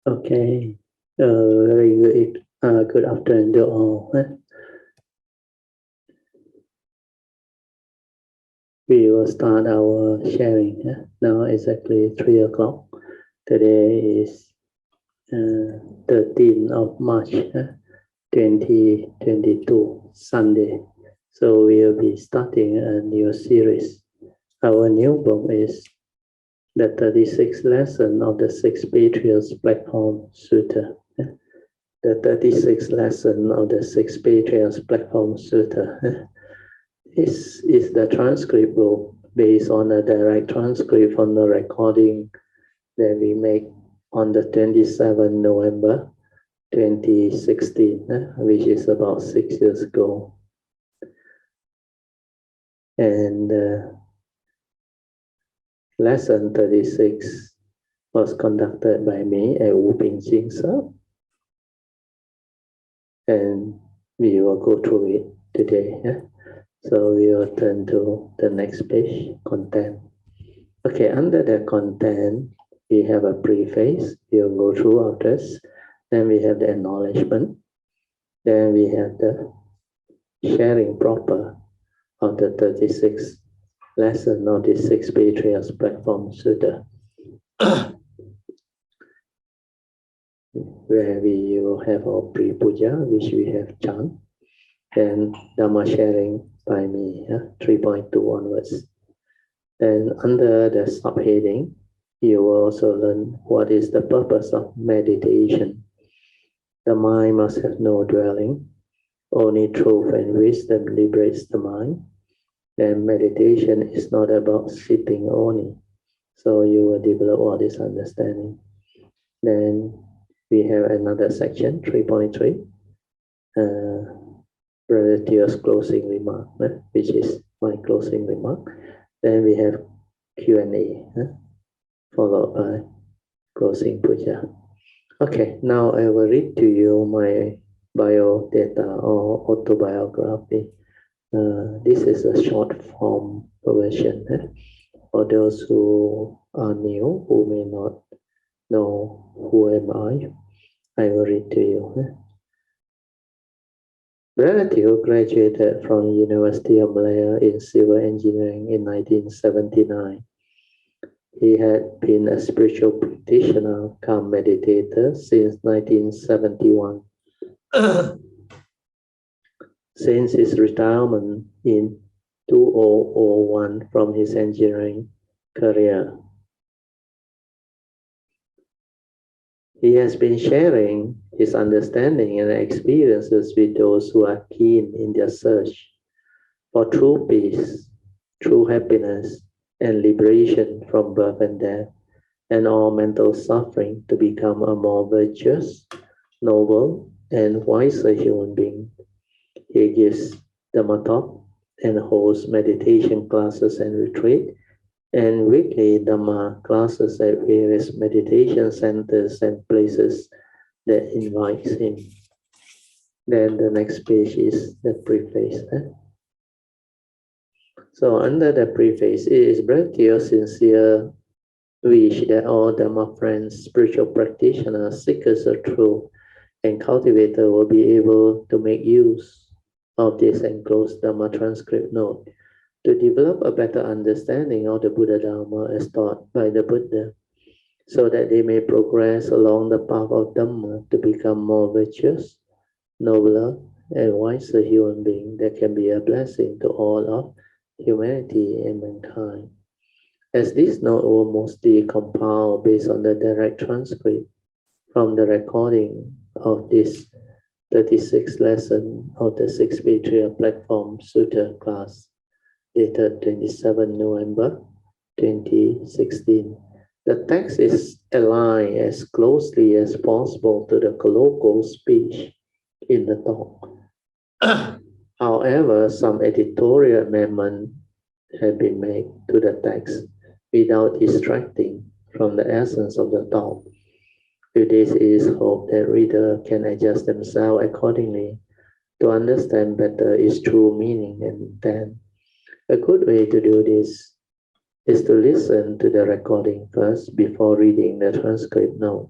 Okay, very good. Good afternoon to all. We will start our sharing. Now exactly 3 o'clock. Today is 13th of March, 2022, Sunday. So we'll be starting a new series. Our new book is the 36th lesson of the Six Patriarchs Platform Sutra. The 36th lesson of the Six Patriarchs Platform Sutra is the transcript book based on a direct transcript from the recording that we make on the 27th November 2016, which is about 6 years ago. And lesson 36 was conducted by me at Wu Ping Jingsa. And we will go through it today. So we will turn to the next page, content. Okay, under the content, we have a preface. We'll go through after this. Then we have the acknowledgement. Then we have the sharing proper of the 36th lesson of the Six Patriarchs Platform Sutra, where we will have our pre-puja, which we have chant. Then Dhamma sharing by me, 3.2 onwards. Then under the subheading, you will also learn what is the purpose of meditation. The mind must have no dwelling. Only truth and wisdom liberates the mind. Then meditation is not about sitting only. So you will develop all this understanding. Then we have another section, 3.3. Brother Tio's closing remark, which is my closing remark. Then we have Q&A, followed by closing puja. Okay, now I will read to you my bio data or autobiography. This is a short form version. For those who are new, who may not know who am I will read to you. Brother Tio graduated from University of Malaya in civil engineering in 1979. He had been a spiritual practitioner come meditator since 1971. Since his retirement in 2001 from his engineering career, he has been sharing his understanding and experiences with those who are keen in their search for true peace, true happiness, and liberation from birth and death, and all mental suffering to become a more virtuous, noble, and wiser human being. He gives Dhamma talk and holds meditation classes and retreat, and weekly Dhamma classes at various meditation centers and places that invites him. Then the next page is the preface. So under the preface, it is Brother Tio's sincere wish that all Dhamma friends, spiritual practitioners, seekers of truth, and cultivators will be able to make use of this enclosed Dhamma transcript note to develop a better understanding of the Buddha Dharma as taught by the Buddha, so that they may progress along the path of Dhamma to become more virtuous, nobler, and wiser human being that can be a blessing to all of humanity and mankind. As this note will mostly compiled based on the direct transcript from the recording of this 36th lesson of the Six Patriarch Platform Sutra class, dated 27 November 2016. The text is aligned as closely as possible to the colloquial speech in the talk. However, some editorial amendments have been made to the text without distracting from the essence of the talk. With this, it is hoped that readers can adjust themselves accordingly to understand better its true meaning and intent. A good way to do this is to listen to the recording first before reading the transcript note.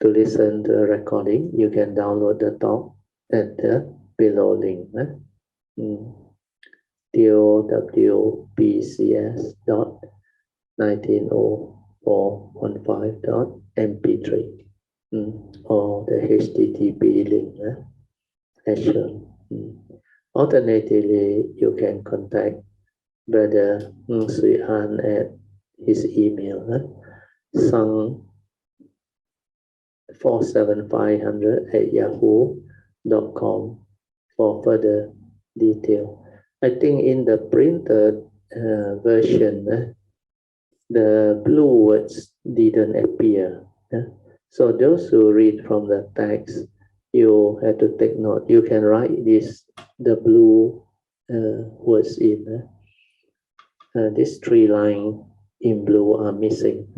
To listen to the recording, you can download the talk at the below link. TOWP.190415.mp3 or the HTTP link as shown. Alternatively, you can contact Brother Sui An at his email, sang47500@yahoo.com for further detail. I think in the printed version, the blue words didn't appear. So those who read from the text, you have to take note. You can write the blue words in. These 3 lines in blue are missing.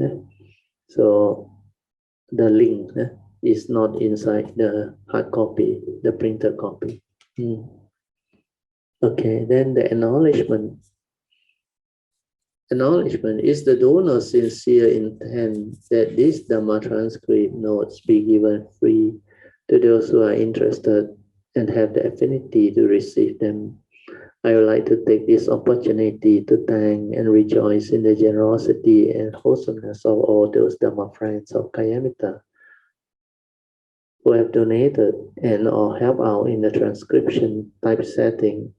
So the link is not inside the hard copy, the printed copy. Okay, then the acknowledgement. Acknowledgement is the donor's sincere intent that this Dhamma transcript notes be given free to those who are interested and have the affinity to receive them. I would like to take this opportunity to thank and rejoice in the generosity and wholesomeness of all those Dhamma friends of Kayamita who have donated and or helped out in the transcription, typesetting,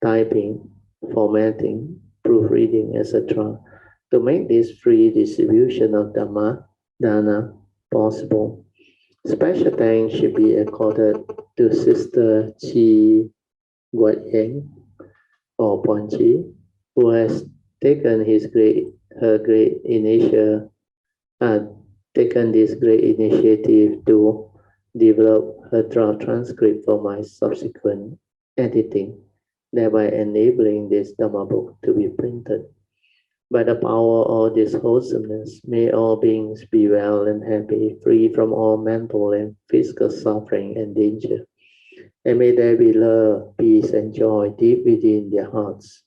typing, formatting, proofreading, etc. to make this free distribution of Dhamma, Dana possible. Special thanks should be accorded to Sister Chi Guat Yeng or Ponchi, who has taken this great initiative to develop her draft transcript for my subsequent editing, thereby enabling this Dhamma book to be printed. By the power of this wholesomeness, may all beings be well and happy, free from all mental and physical suffering and danger. And may there be love, peace, and joy deep within their hearts.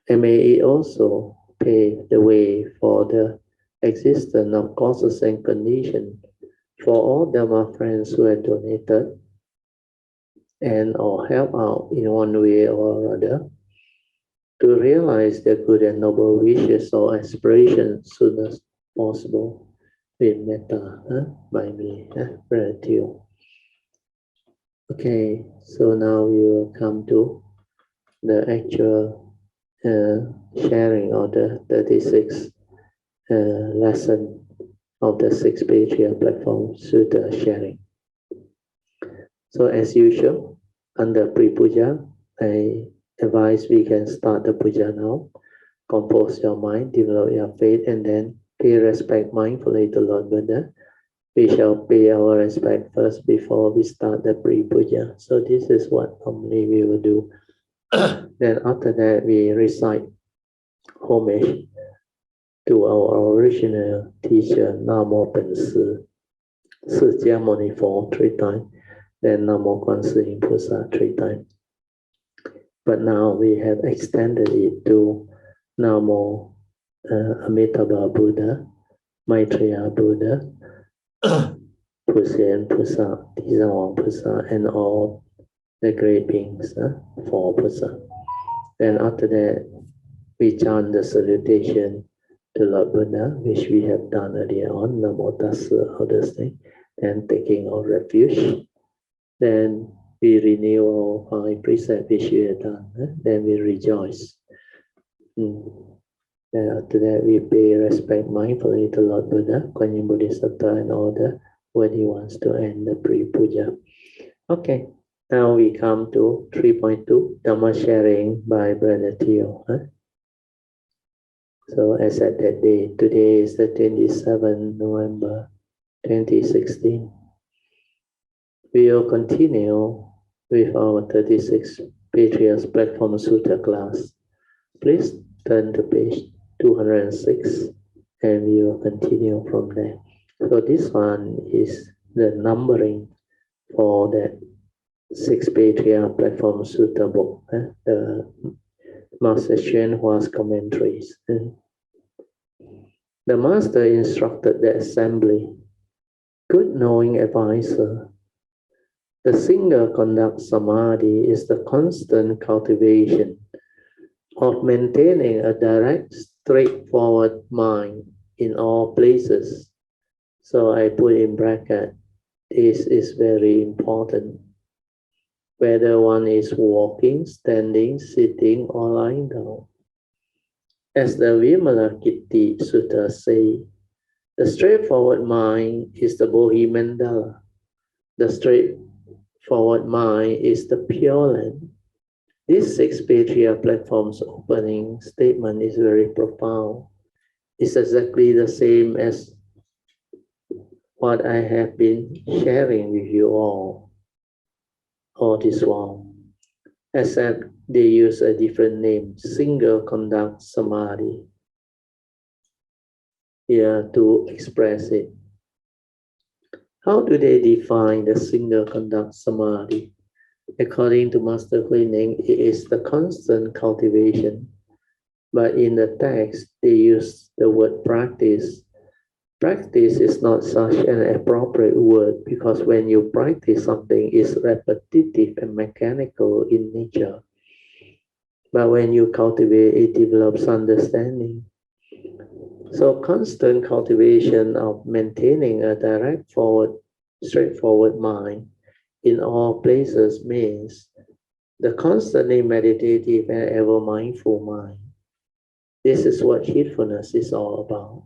And may it also pave the way for the existence of causes and conditions for all Dhamma friends who have donated and or help out in one way or other to realize their good and noble wishes or aspirations soon as possible with metta by me, gratitude. Okay, so now we will come to the actual sharing of the 36th lesson of the 6th Patriarch platform Sutra sharing. So as usual, under pre-puja, I advise we can start the puja now. Compose your mind, develop your faith, and then pay respect mindfully to Lord Buddha. We shall pay our respect first before we start the pre-puja. So this is what normally we will do. Then after that, we recite homage to our original teacher, Namo Pen Si,释迦牟尼佛 3 times, then Namo观世音菩萨 3 times. But now we have extended it to Namo Amitabha Buddha, Maitreya Buddha, Pusen Pusa, Tizawang Pusa, and all the great beings, 4 Pusa. Then after that, we chant the salutation to Lord Buddha, which we have done earlier on, Namo Tassa, all those things, then taking our refuge. Then we renew our 5 precepts which we have done, then we rejoice. Then after that, we pay respect mindfully to Lord Buddha, Kuan Yin Bodhisattva, and all the worthy ones to end the pre-puja. Okay, now we come to 3.2, Dhamma sharing by Brother Theo. So as at that day, today is the 27th November 2016. We will continue with our 36th Patriarch Platform Sutra class. Please turn to page 206 and we will continue from there. So this one is the numbering for that 6th Patriarch Platform Sutra book, the Master Xuan Hua's commentaries. The Master instructed the assembly good knowing advisor. The single conduct samadhi is the constant cultivation of maintaining a direct, straightforward mind in all places. So I put in bracket, this is very important. Whether one is walking, standing, sitting, or lying down. As the Vimalakirti Sutra says, the straightforward mind is the Bodhi Mandala. The straightforward mind is the Pure Land. This six Patriarch platform's opening statement is very profound. It's exactly the same as what I have been sharing with you all this while, except they use a different name, single conduct samadhi, here to express it. How do they define the single conduct samadhi? According to Master Huineng, it is the constant cultivation. But in the text, they use the word practice. Practice is not such an appropriate word because when you practice something, it's repetitive and mechanical in nature. But when you cultivate, it develops understanding. So constant cultivation of maintaining a direct, straightforward mind in all places means the constantly meditative and ever mindful mind. This is what heedfulness is all about.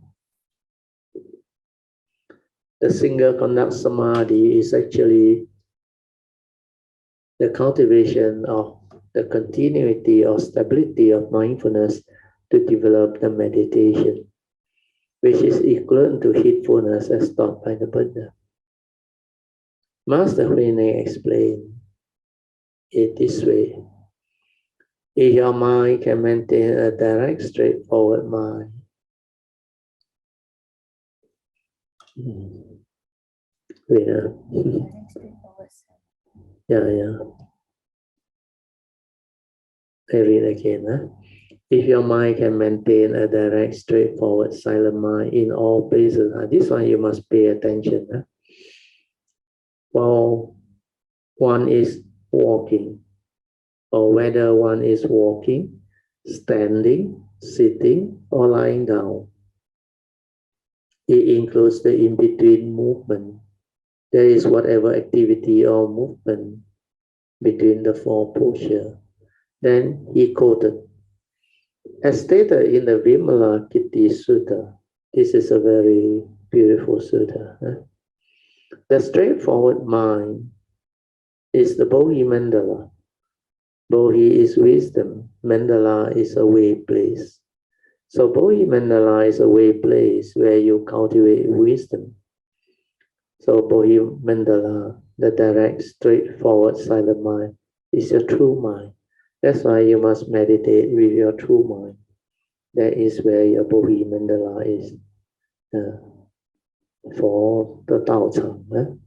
The single conduct samadhi is actually the cultivation of the continuity or stability of mindfulness to develop the meditation, which is equivalent to heedfulness as taught by the Buddha. Master Huineng explained it this way. If your mind can maintain a direct, straightforward mind, yeah. I read again. If your mind can maintain a direct, straightforward, silent mind in all places, this one you must pay attention. While one is walking, or whether one is walking, standing, sitting, or lying down. It includes the in-between movement. There is whatever activity or movement between the four postures. Then he quoted, as stated in the Vimalakirti Sutra, this is a very beautiful sutta. The straightforward mind is the Bodhi Mandala. Bodhi is wisdom. Mandala is a way place. So Bodhi Mandala is a way place where you cultivate wisdom. So Bodhi Mandala, the direct, straightforward, silent mind, is your true mind. That's why you must meditate with your true mind. That is where your Bodhi Mandala is for the Tao Chang.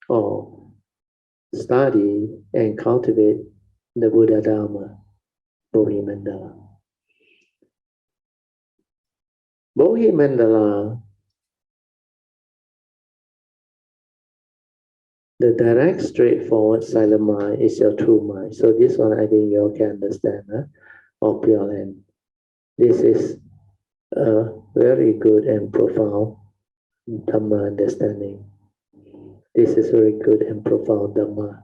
Or study and cultivate the Buddha Dharma, Bodhi Mandala. Bodhi Mandala, the direct, straightforward, silent mind is your true mind. So this one I think you all can understand, of Pure Land. This is a very good and profound Dhamma understanding. This is very good and profound Dhamma.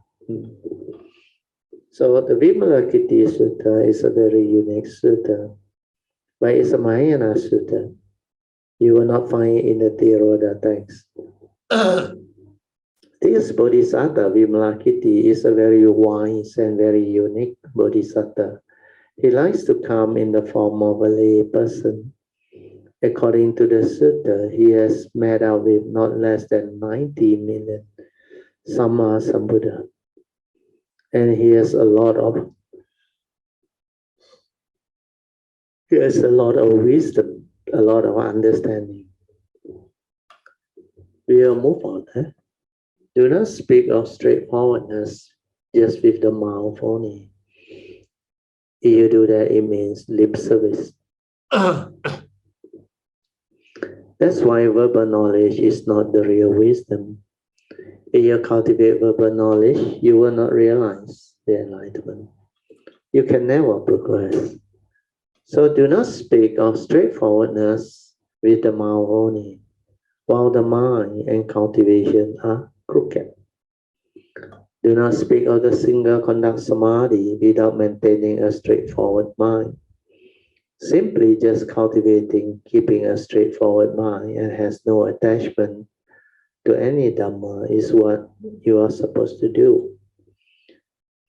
So the Vimalakirti Sutta is a very unique sutta, but it's a Mahayana sutta. You will not find it in the Theravada text. This Bodhisattva, Vimalakirti, is a very wise and very unique Bodhisattva. He likes to come in the form of a lay person. According to the sutta, he has met out with not less than 90 million Samma Sambuddha. And he has a lot of wisdom, a lot of understanding. We will move on. Do not speak of straightforwardness just with the mouth only. If you do that, it means lip service. That's why verbal knowledge is not the real wisdom. If you cultivate verbal knowledge, you will not realize the enlightenment. You can never progress. So do not speak of straightforwardness with the mouth only, while the mind and cultivation are crooked. Do not speak of the single conduct samadhi without maintaining a straightforward mind. Simply just cultivating, keeping a straightforward mind and has no attachment to any Dhamma is what you are supposed to do.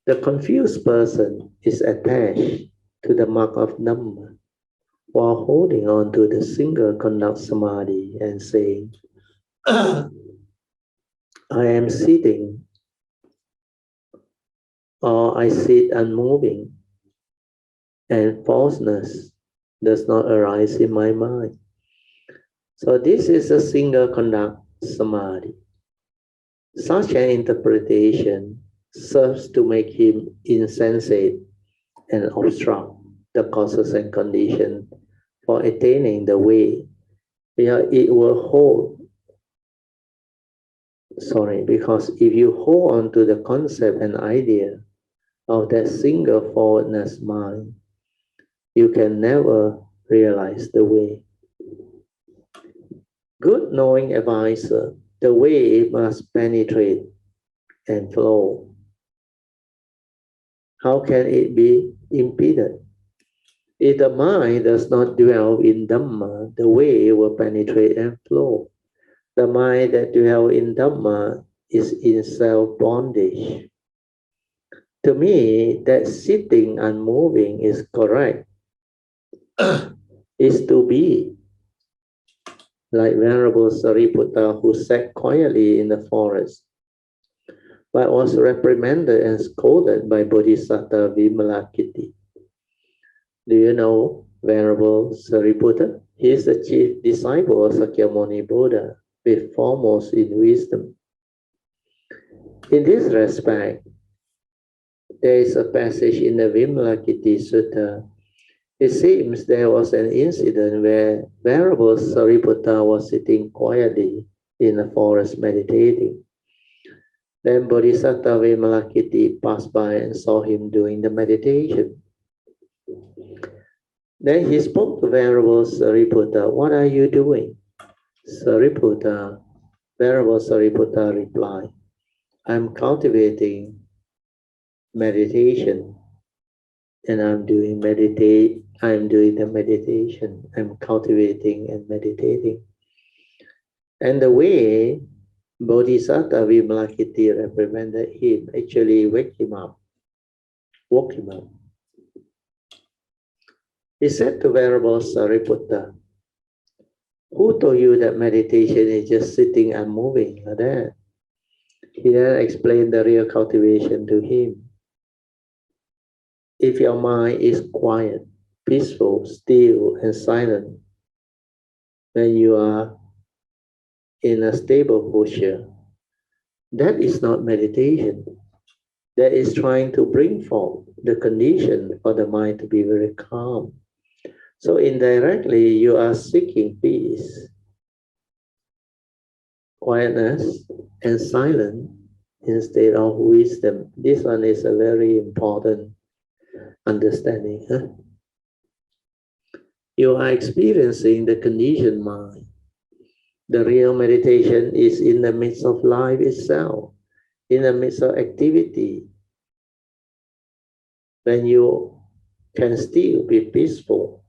The confused person is attached to the mark of Dhamma while holding on to the single conduct samadhi and saying, I am sitting, or I sit unmoving, and falseness does not arise in my mind. So this is a single conduct samadhi. Such an interpretation serves to make him insensate and obstruct the causes and conditions for attaining the way. Because if you hold on to the concept and idea of that single forwardness mind, you can never realize the way. Good knowing advisor, the way must penetrate and flow. How can it be impeded? If the mind does not dwell in Dhamma, the way will penetrate and flow. The mind that dwells in Dhamma is in self-bondage. To me, that sitting unmoving is correct. Is to be like Venerable Sariputta, who sat quietly in the forest, but was reprimanded and scolded by Bodhisattva Vimalakirti. Do you know Venerable Sariputta? He is the chief disciple of Sakyamuni Buddha, with foremost in wisdom. In this respect, there is a passage in the Vimalakirti Sutra. It seems there was an incident where Venerable Sariputta was sitting quietly in the forest meditating. Then Bodhisattva Vimalakirti passed by and saw him doing the meditation. Then he spoke to Venerable Sariputta, "What are you doing?" Venerable Sariputta replied, "I'm cultivating meditation, and I'm doing the meditation. I'm cultivating and meditating." And the way Bodhisattva Vimalakirti reprimanded him actually woke him up. He said to Venerable Sariputta, "Who told you that meditation is just sitting and moving like that?" He then explained the real cultivation to him. If your mind is quiet, peaceful, still, and silent, when you are in a stable posture, that is not meditation. That is trying to bring forth the condition for the mind to be very calm. So indirectly, you are seeking peace, quietness, and silence instead of wisdom. This one is a very important understanding. You are experiencing the conditioned mind. The real meditation is in the midst of life itself, in the midst of activity, when you can still be peaceful,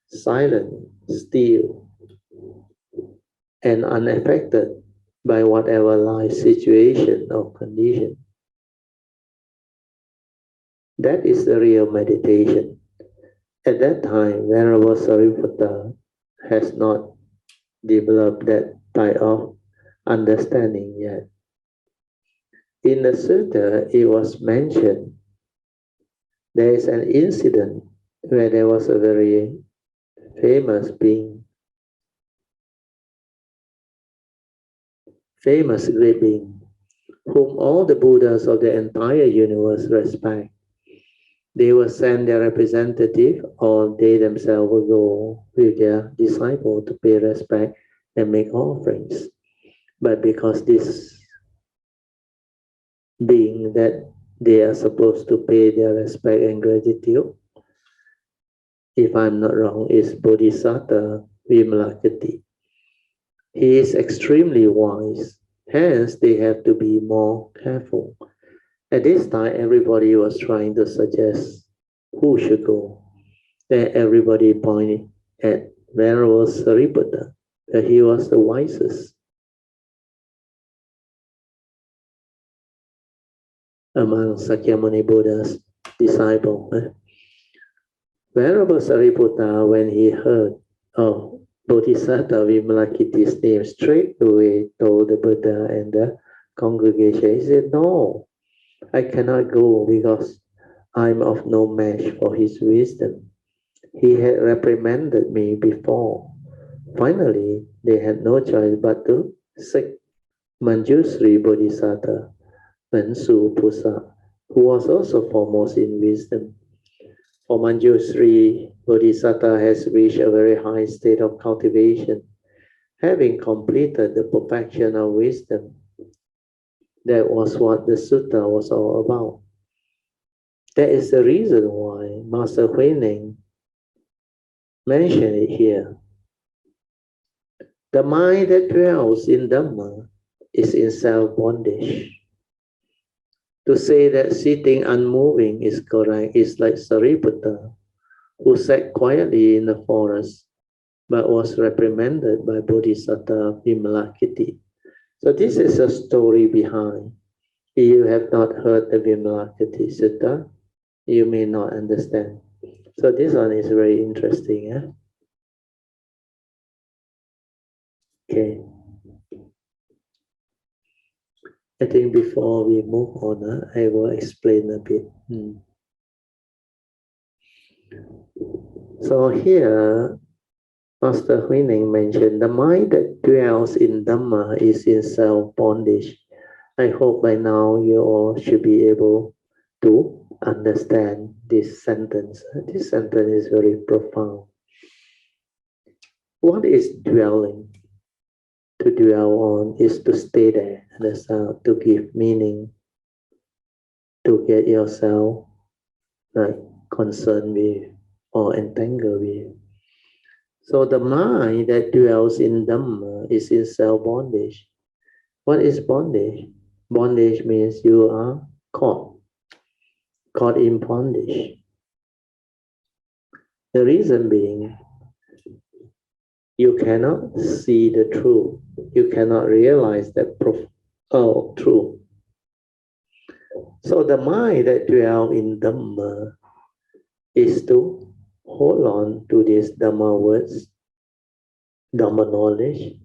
silent, still, and unaffected by whatever life situation or condition. That is the real meditation. At that time, Venerable Sariputta has not developed that type of understanding yet. In the sutta, it was mentioned there is an incident where there was a very famous great being, whom all the Buddhas of the entire universe respect. They will send their representative, or they themselves will go with their disciple to pay respect and make offerings. But because this being that they are supposed to pay their respect and gratitude, if I'm not wrong, is Bodhisattva Vimalakirti. He is extremely wise, hence they have to be more careful. At this time, everybody was trying to suggest who should go. Then everybody pointed at Venerable Sariputta, that he was the wisest among Sakyamuni Buddha's disciples. Venerable Sariputta, when he heard of Bodhisattva Vimalakirti's name, straight away told the Buddha and the congregation, he said, no, I cannot go because I'm of no match for his wisdom. He had reprimanded me before. Finally, they had no choice but to seek Manjusri Bodhisattva, Mansu Pusa, who was also foremost in wisdom. For Manjusri Bodhisattva has reached a very high state of cultivation, having completed the perfection of wisdom. That was what the Sutra was all about. That is the reason why Master Huineng mentioned it here. The mind that dwells in Dhamma is in self-bondage. To say that sitting unmoving is correct is like Sariputta, who sat quietly in the forest but was reprimanded by Bodhisattva Vimalakirti. So this is a story behind. If you have not heard the Vimalakirti Sutta, you may not understand. So this one is very interesting. Eh? Okay. I think before we move on, I will explain a bit. So here, Master Huineng mentioned the mind that dwells in Dhamma is in self-bondage. I hope by now you all should be able to understand this sentence. This sentence is very profound. What is dwelling? To dwell on is to stay there, to give meaning, to get yourself like concerned with or entangled with. So the mind that dwells in Dhamma is in self-bondage. What is bondage? Bondage means you are caught in bondage. The reason being, you cannot see the truth. You cannot realize that truth. So the mind that dwells in Dhamma is to hold on to these Dhamma words, Dhamma knowledge,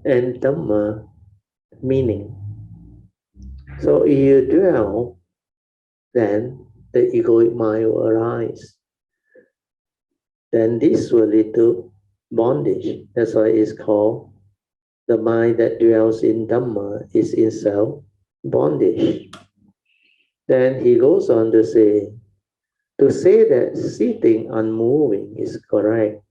and Dhamma meaning. So if you dwell, then the egoic mind will arise. Then this will lead to bondage. That's why it's called the mind that dwells in Dhamma is in self bondage. Then he goes on to say that sitting unmoving is correct.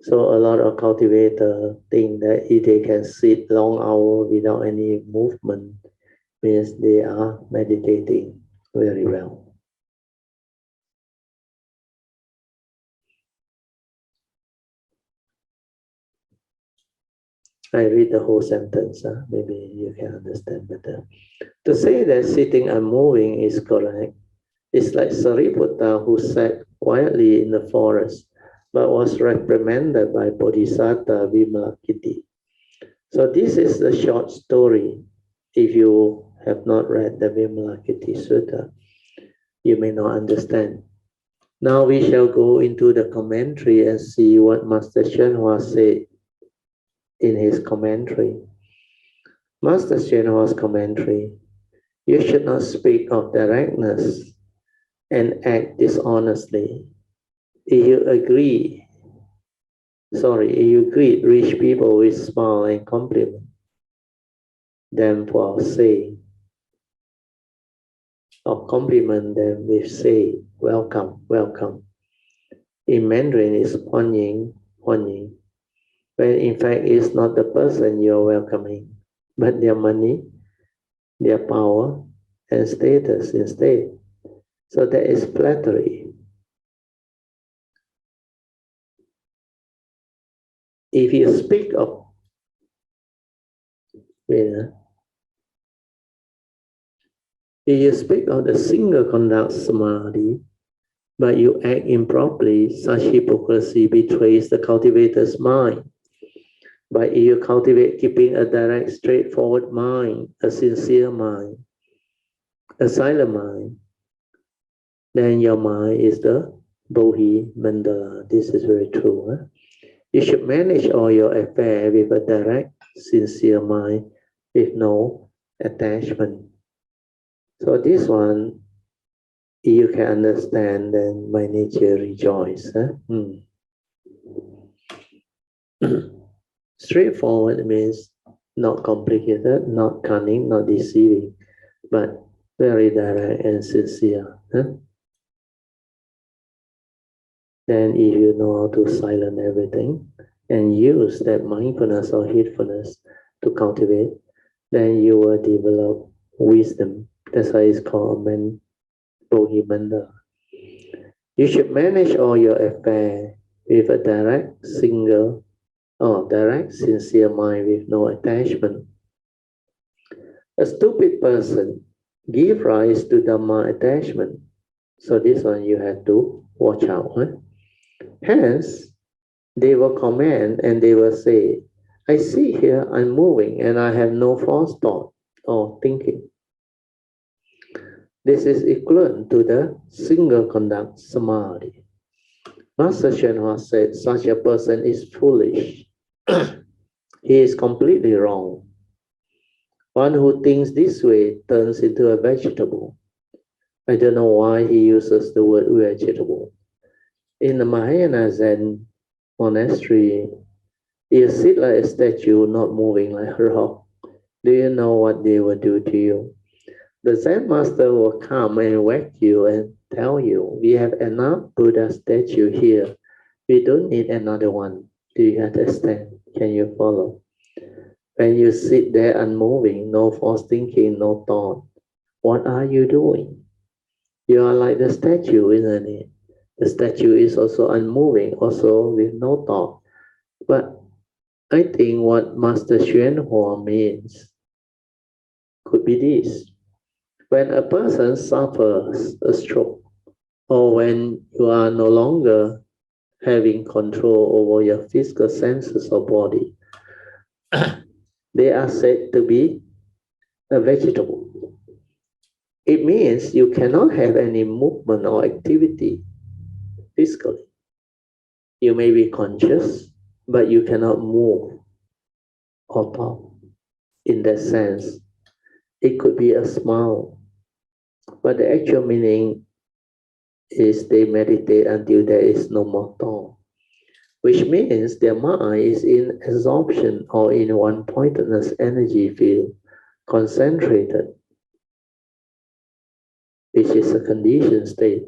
So a lot of cultivators think that if they can sit long hours without any movement, means they are meditating very well. I read the whole sentence, maybe you can understand better. To say that sitting unmoving is correct, it's like Sariputta who sat quietly in the forest but was reprimanded by Bodhisattva Vimalakirti. So this is the short story. If you have not read the Vimalakirti Sutta, you may not understand. Now we shall go into the commentary and see what Master Shenhua said in his commentary. Master Shenhua's commentary: you should not speak of directness and act dishonestly. If you greet rich people with smile and compliment them for saying, or compliment them with say, welcome, welcome. In Mandarin is Huan Ying, Huan Ying. when in fact it's not the person you're welcoming, but their money, their power, and status instead. So that is flattery. If you speak of, if you speak of the single conduct samadhi, but you act improperly, such hypocrisy betrays the cultivator's mind. But if you cultivate keeping a direct, straightforward mind, a sincere mind, a silent mind, then your mind is the Bodhi Mandala. This is very true. Huh? You should manage all your affairs with a direct, sincere mind, with no attachment. So this one, you can understand, then my nature rejoice. Huh? Straightforward means not complicated, not cunning, not deceiving, but very direct and sincere. Huh? Then if you know how to silence everything and use that mindfulness or heedfulness to cultivate, then you will develop wisdom. That's why it's called Bodhimanda. You should manage all your affairs with a direct, sincere mind with no attachment. A stupid person give rise to Dhamma attachment. So this one you have to watch out. Huh? Hence, they will comment and they will say, I see here I'm moving and I have no false thought or thinking. This is equivalent to the single conduct samadhi. Master Shenhua said such a person is foolish. He is completely wrong. One who thinks this way turns into a vegetable. I don't know why he uses the word vegetable. In the Mahayana Zen monastery, you sit like a statue, not moving like a rock. Do you know what they will do to you? The Zen master will come and whack you and tell you, we have enough Buddha statue here. We don't need another one. Do you understand? Can you follow? When you sit there unmoving, no false thinking, no thought, what are you doing? You are like the statue, isn't it? The statue is also unmoving, also with no thought. But I think what Master Xuanhua means could be this. When a person suffers a stroke, or when you are no longer having control over your physical senses or body, they are said to be a vegetable. It means you cannot have any movement or activity physically. You may be conscious, but you cannot move or talk. In that sense, it could be a smile, but the actual meaning is they meditate until there is no more thought, which means their mind is in absorption or in one-pointedness energy field, concentrated, which is a conditioned state.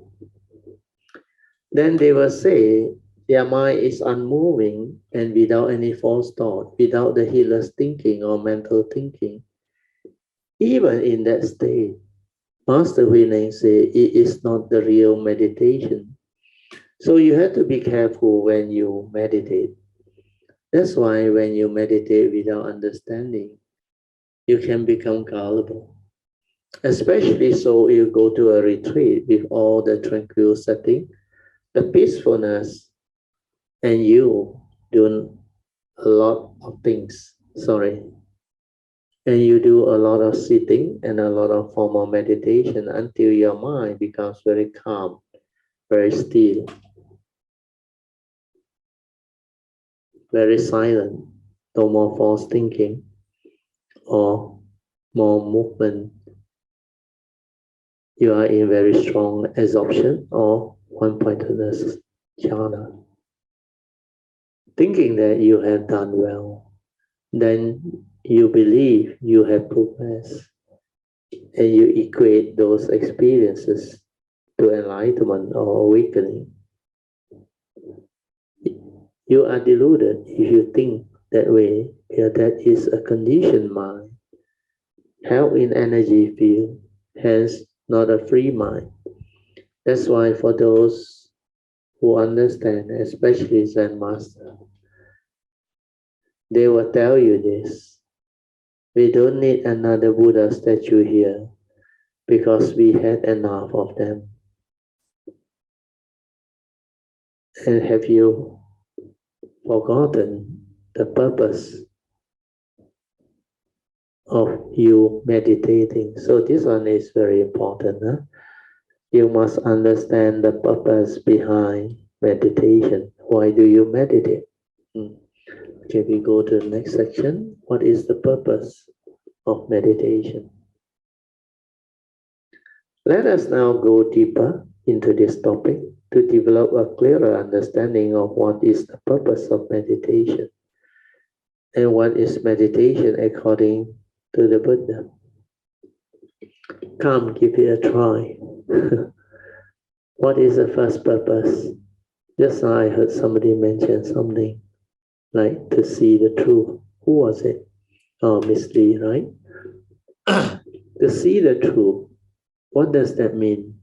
Then they will say their mind is unmoving and without any false thought, without the heedless thinking or mental thinking. Even in that state, Master Huineng say it is not the real meditation. So you have to be careful when you meditate. That's why when you meditate without understanding, you can become gullible. Especially so you go to a retreat with all the tranquil setting, the peacefulness, and you do a lot of things. And you do a lot of sitting and a lot of formal meditation until your mind becomes very calm, very still, very silent, no more false thinking or more movement. You are in very strong absorption or one-pointedness jhana. Thinking that you have done well, then you believe you have progressed and you equate those experiences to enlightenment or awakening. You are deluded if you think that way, because that is a conditioned mind, held in energy field, hence not a free mind. That's why for those who understand, especially Zen Master, they will tell you this. We don't need another Buddha statue here because we had enough of them. And have you forgotten the purpose of you meditating? So this one is very important. Huh? You must understand the purpose behind meditation. Why do you meditate? Okay, we go to the next section. What is the purpose of meditation? Let us now go deeper into this topic to develop a clearer understanding of what is the purpose of meditation and what is meditation according to the Buddha. Come, give it a try. What is the first purpose? Just now I heard somebody mention something like to see the truth. Who was it? Oh, Miss Lee, right? To see the truth. What does that mean?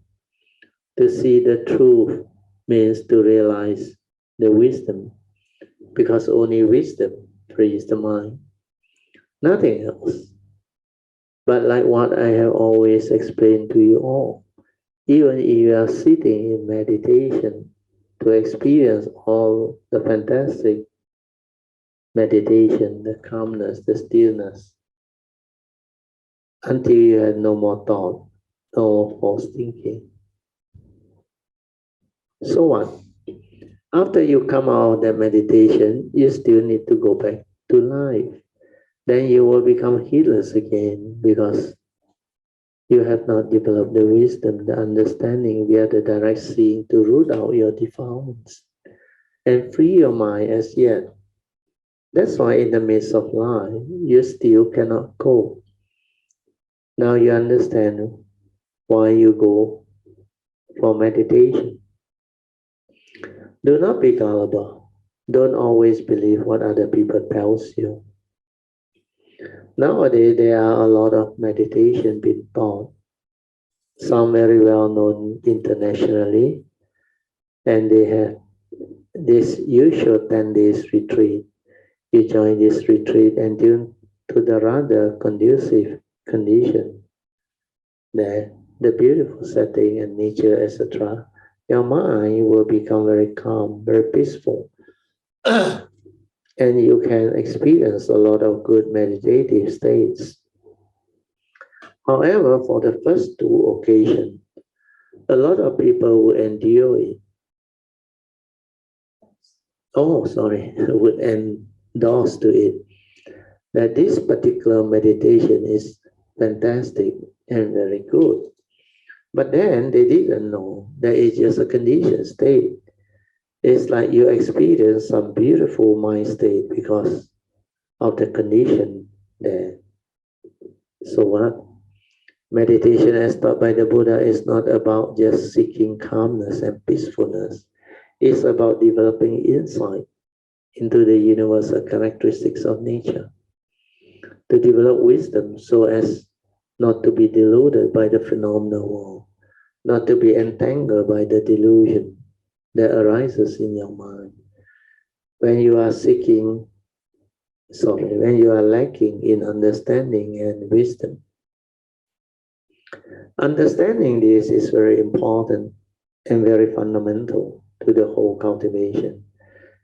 To see the truth means to realize the wisdom, because only wisdom frees the mind, nothing else. But like what I have always explained to you all, even if you are sitting in meditation to experience all the fantastic meditation, the calmness, the stillness, until you have no more thought, no more false thinking. So what? After you come out of that meditation, you still need to go back to life. Then you will become heedless again because you have not developed the wisdom, the understanding via the direct seeing to root out your defilements and free your mind as yet. That's why in the midst of life, you still cannot go. Now you understand why you go for meditation. Do not be gullible. Don't always believe what other people tell you. Nowadays, there are a lot of meditation being taught. Some very well known internationally, and they have this usual 10 days retreat. You join this retreat and due to the rather conducive condition, the beautiful setting and nature, etc., your mind will become very calm, very peaceful. And you can experience a lot of good meditative states. However, for the first two occasions, a lot of people will endure it. Would endorse to it that this particular meditation is fantastic and very good. But then they didn't know that it's just a conditioned state. It's like you experience some beautiful mind state because of the condition there. So what? Meditation as taught by the Buddha is not about just seeking calmness and peacefulness. It's about developing insight into the universal characteristics of nature. To develop wisdom so as not to be deluded by the phenomenal world, not to be entangled by the delusion that arises in your mind. When you are lacking in understanding and wisdom. Understanding this is very important and very fundamental to the whole cultivation.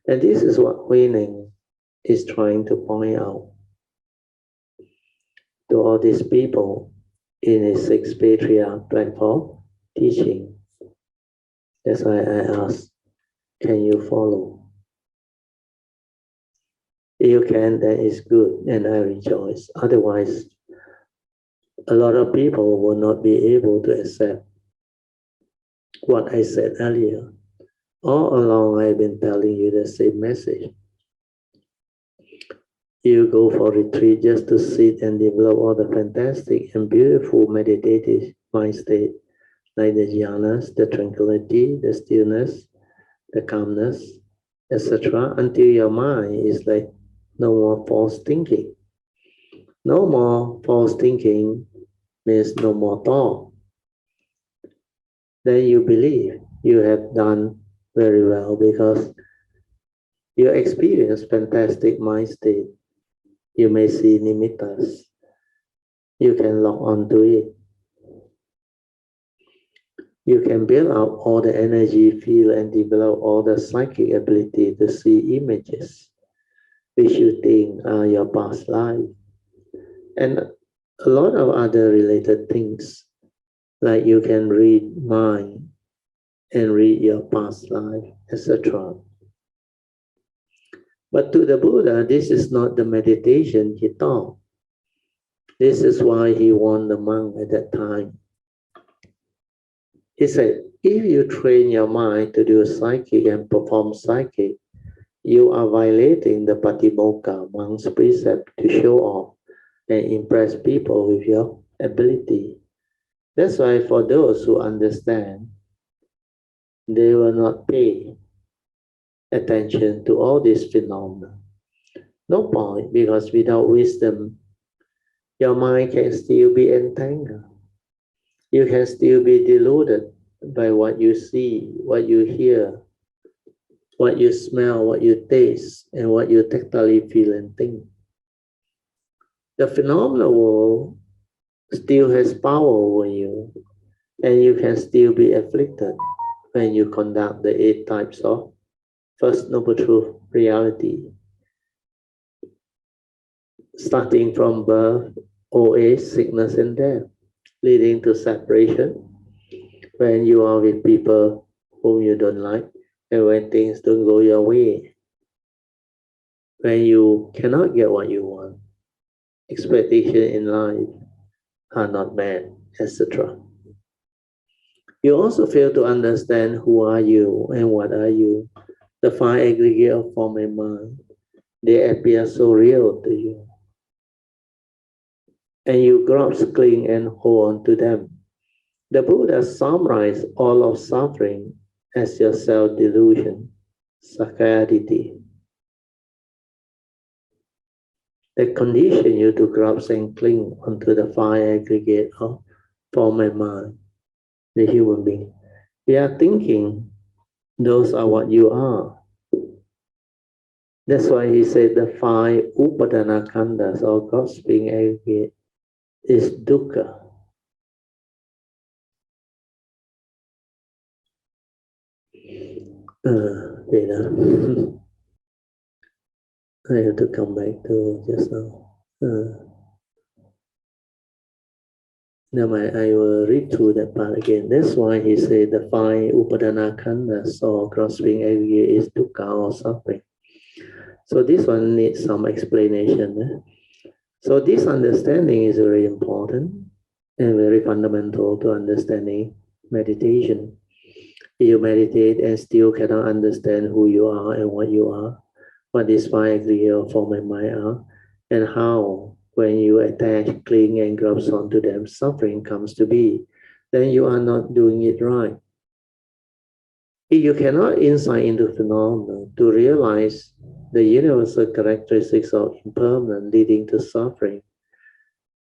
And this is what Huining is trying to point out to all these people in his sixth Patriarch platform teaching. That's why I asked, can you follow? If you can, that is good, and I rejoice. Otherwise, a lot of people will not be able to accept what I said earlier. All along, I've been telling you the same message. You go for retreat just to sit and develop all the fantastic and beautiful meditative mind state, like the jhanas, the tranquility, the stillness, the calmness, etc. Until your mind is like no more false thinking. No more false thinking means no more thought. Then you believe you have done very well because you experience fantastic mind state. You may see nimittas. You can lock onto it. You can build up all the energy, feel, and develop all the psychic ability to see images, which you think are your past life, and a lot of other related things, like you can read mind and read your past life, etc. But to the Buddha, this is not the meditation he taught. This is why he warned the monk at that time. He said, if you train your mind to do psychic and perform psychic, you are violating the Patimokkha monk's precept to show off and impress people with your ability. That's why for those who understand, they will not pay attention to all these phenomena. No point, because without wisdom, your mind can still be entangled. You can still be deluded by what you see, what you hear, what you smell, what you taste, and what you tactily feel and think. The phenomenal world still has power over you, and you can still be afflicted when you conduct the 8 types of First Noble Truth reality, starting from birth, old age, sickness, and death, leading to separation when you are with people whom you don't like, and when things don't go your way, when you cannot get what you want, expectations in life are not met, etc. You also fail to understand who are you and what are you. The 5 aggregate of form and mind, they appear so real to you. And you grasp, cling, and hold on to them. The Buddha summarized all of suffering as your self-delusion, sakkayaditthi, that condition you to grasp and cling onto the 5 aggregate of form and mind, the human being. We are thinking those are what you are. That's why he said the 5 upadana khandhas or grasping aggregate is dukkha. Wait, I have to come back to just now. Now I will read through that part again. That's why he said the 5 upadana khandhas or grasping aggregate is dukkha or suffering. So this one needs some explanation. So this understanding is very important and very fundamental to understanding meditation. You meditate and still cannot understand who you are and what you are, what these 5 aggregate of form and mind are, and how, when you attach, cling, and grasp onto them, suffering comes to be, then you are not doing it right. If you cannot insight into phenomena to realize the universal characteristics of impermanence leading to suffering,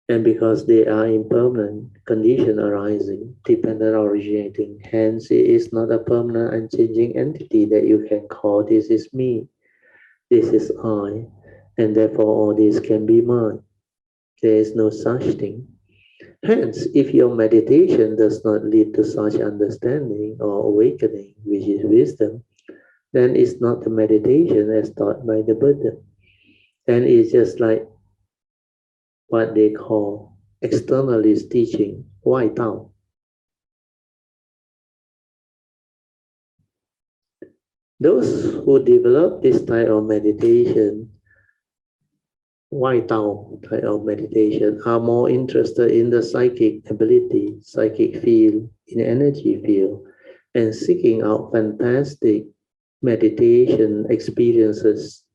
and because they are impermanent, condition arising, dependent originating, hence it is not a permanent unchanging entity that you can call this is me, this is I, and therefore all this can be mine. There is no such thing. Hence, if your meditation does not lead to such understanding or awakening, which is wisdom, then it's not the meditation as taught by the Buddha. Then it's just like what they call externalist teaching, 外道. Those who develop this type of meditation, 外道 type of meditation, are more interested in the psychic ability, psychic field, in energy field, and seeking out fantastic meditation experiences.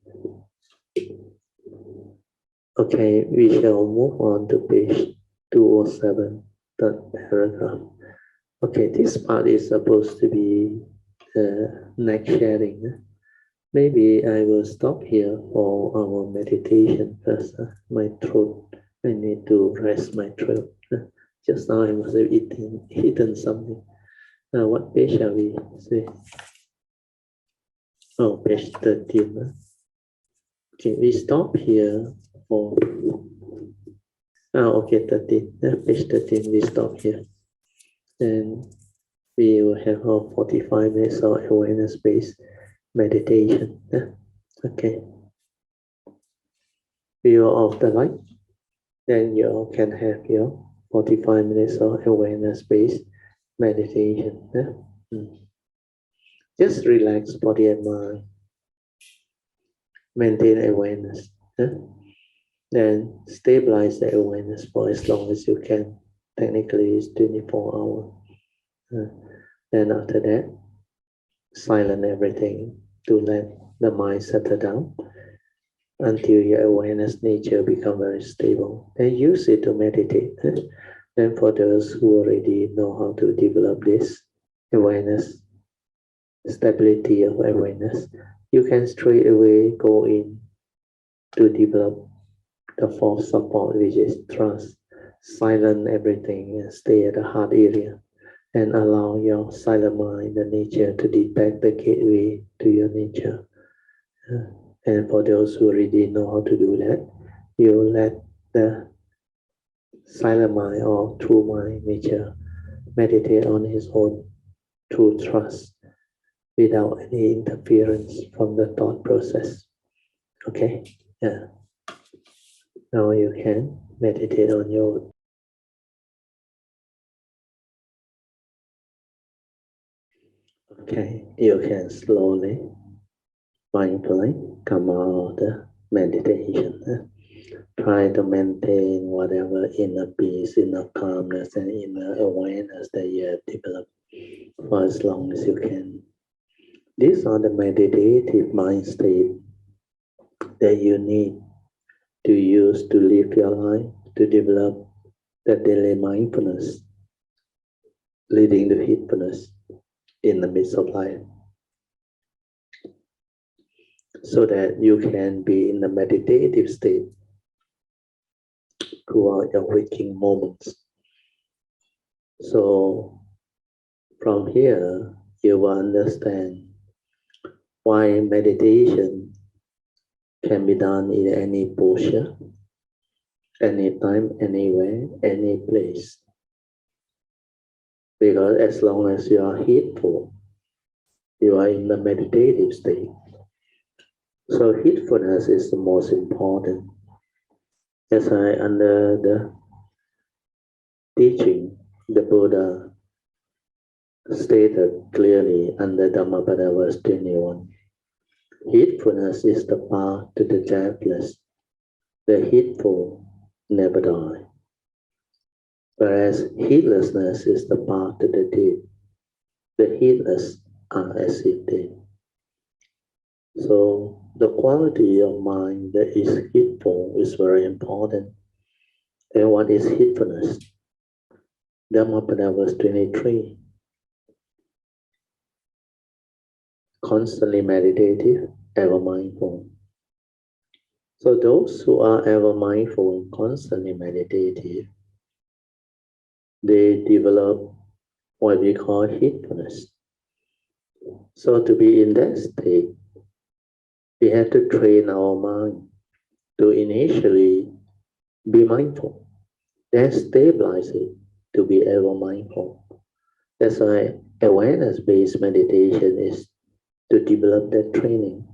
Okay, we shall move on to page 207, third paragraph. Okay, this part is supposed to be neck sharing. Maybe I will stop here for our meditation first. My throat, I need to rest my throat. Just now I must have eaten something. What page shall we say? Oh, page 13. Okay, we stop here for... okay, 13. Page 13, we stop here. And we will have our 45 minutes of awareness-based meditation. Okay. We will off the light. Then you all can have your 45 minutes of awareness-based meditation. Just relax body and mind. Maintain awareness. Then stabilize the awareness for as long as you can. Technically, it's 24 hours. Then after that, silence everything to let the mind settle down until your awareness nature become very stable. Then use it to meditate. Then for those who already know how to develop this awareness, stability of awareness, you can straight away go in to develop the fourth support, which is trust. Silence everything and stay at the heart area and allow your silent mind, the nature, to detect the gateway to your nature. And for those who already know how to do that, you let the silent mind or true mind nature meditate on its own through trust without any interference from the thought process. Okay? Yeah. Now you can meditate on your... Okay, you can slowly, mindfully come out of the meditation. Try to maintain whatever inner peace, inner calmness, and inner awareness that you have developed for as long as you can. These are the meditative mind state that you need to use to live your life, to develop the daily mindfulness, leading to heedfulness in the midst of life, so that you can be in the meditative state throughout your waking moments. So from here, you will understand why meditation can be done in any posture, anytime, anywhere, any place. Because as long as you are heedful, you are in the meditative state. So heedfulness is the most important. As under the teaching, the Buddha stated clearly under Dhammapada verse 21, heedfulness is the path to the deathless. The heedful never die. Whereas heedlessness is the path to the dead. The heedless are as if dead. So the quality of mind that is heedful is very important. And what is heedfulness? Dhammapada verse 23. Constantly meditative, ever mindful. So those who are ever mindful and constantly meditative, they develop what we call heedfulness. So to be in that state, we have to train our mind to initially be mindful, then stabilize it to be ever mindful. That's why awareness-based meditation is to develop that training,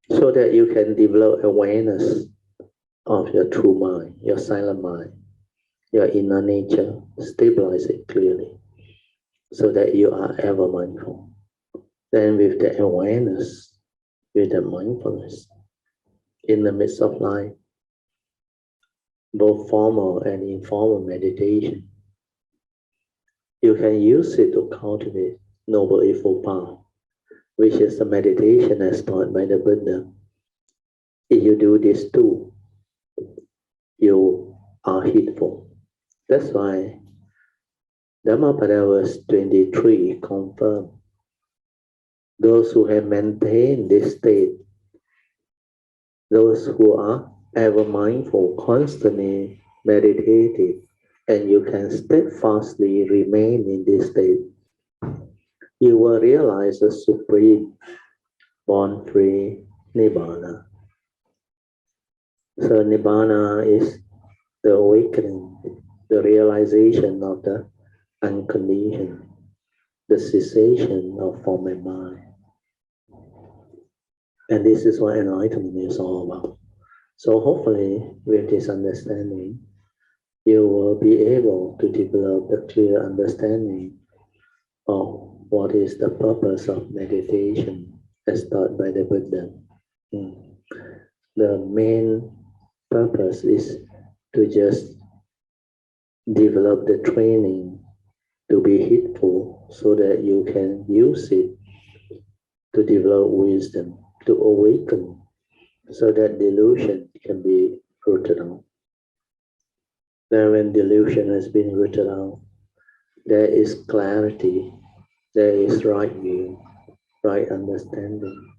so that you can develop awareness of your true mind, your silent mind, your inner nature, stabilize it clearly, so that you are ever mindful. Then with the awareness, with the mindfulness, in the midst of life, both formal and informal meditation, you can use it to cultivate Noble Eightfold Path, which is the meditation as taught by the Buddha. If you do this too, you are heedful. That's why Dhammapada verse 23 confirms those who have maintained this state, those who are ever mindful, constantly meditative, and you can steadfastly remain in this state, you will realize the supreme, born-free Nibbana. So Nibbana is the awakening, the realization of the unconditioned, the cessation of form and mind. And this is what enlightenment is all about. So hopefully, with this understanding, you will be able to develop a clear understanding of what is the purpose of meditation as taught by the Buddha. The main purpose is to just develop the training to be heedful so that you can use it to develop wisdom, to awaken, so that delusion can be rooted out. Then when delusion has been rooted out, there is clarity, there is right view, right understanding,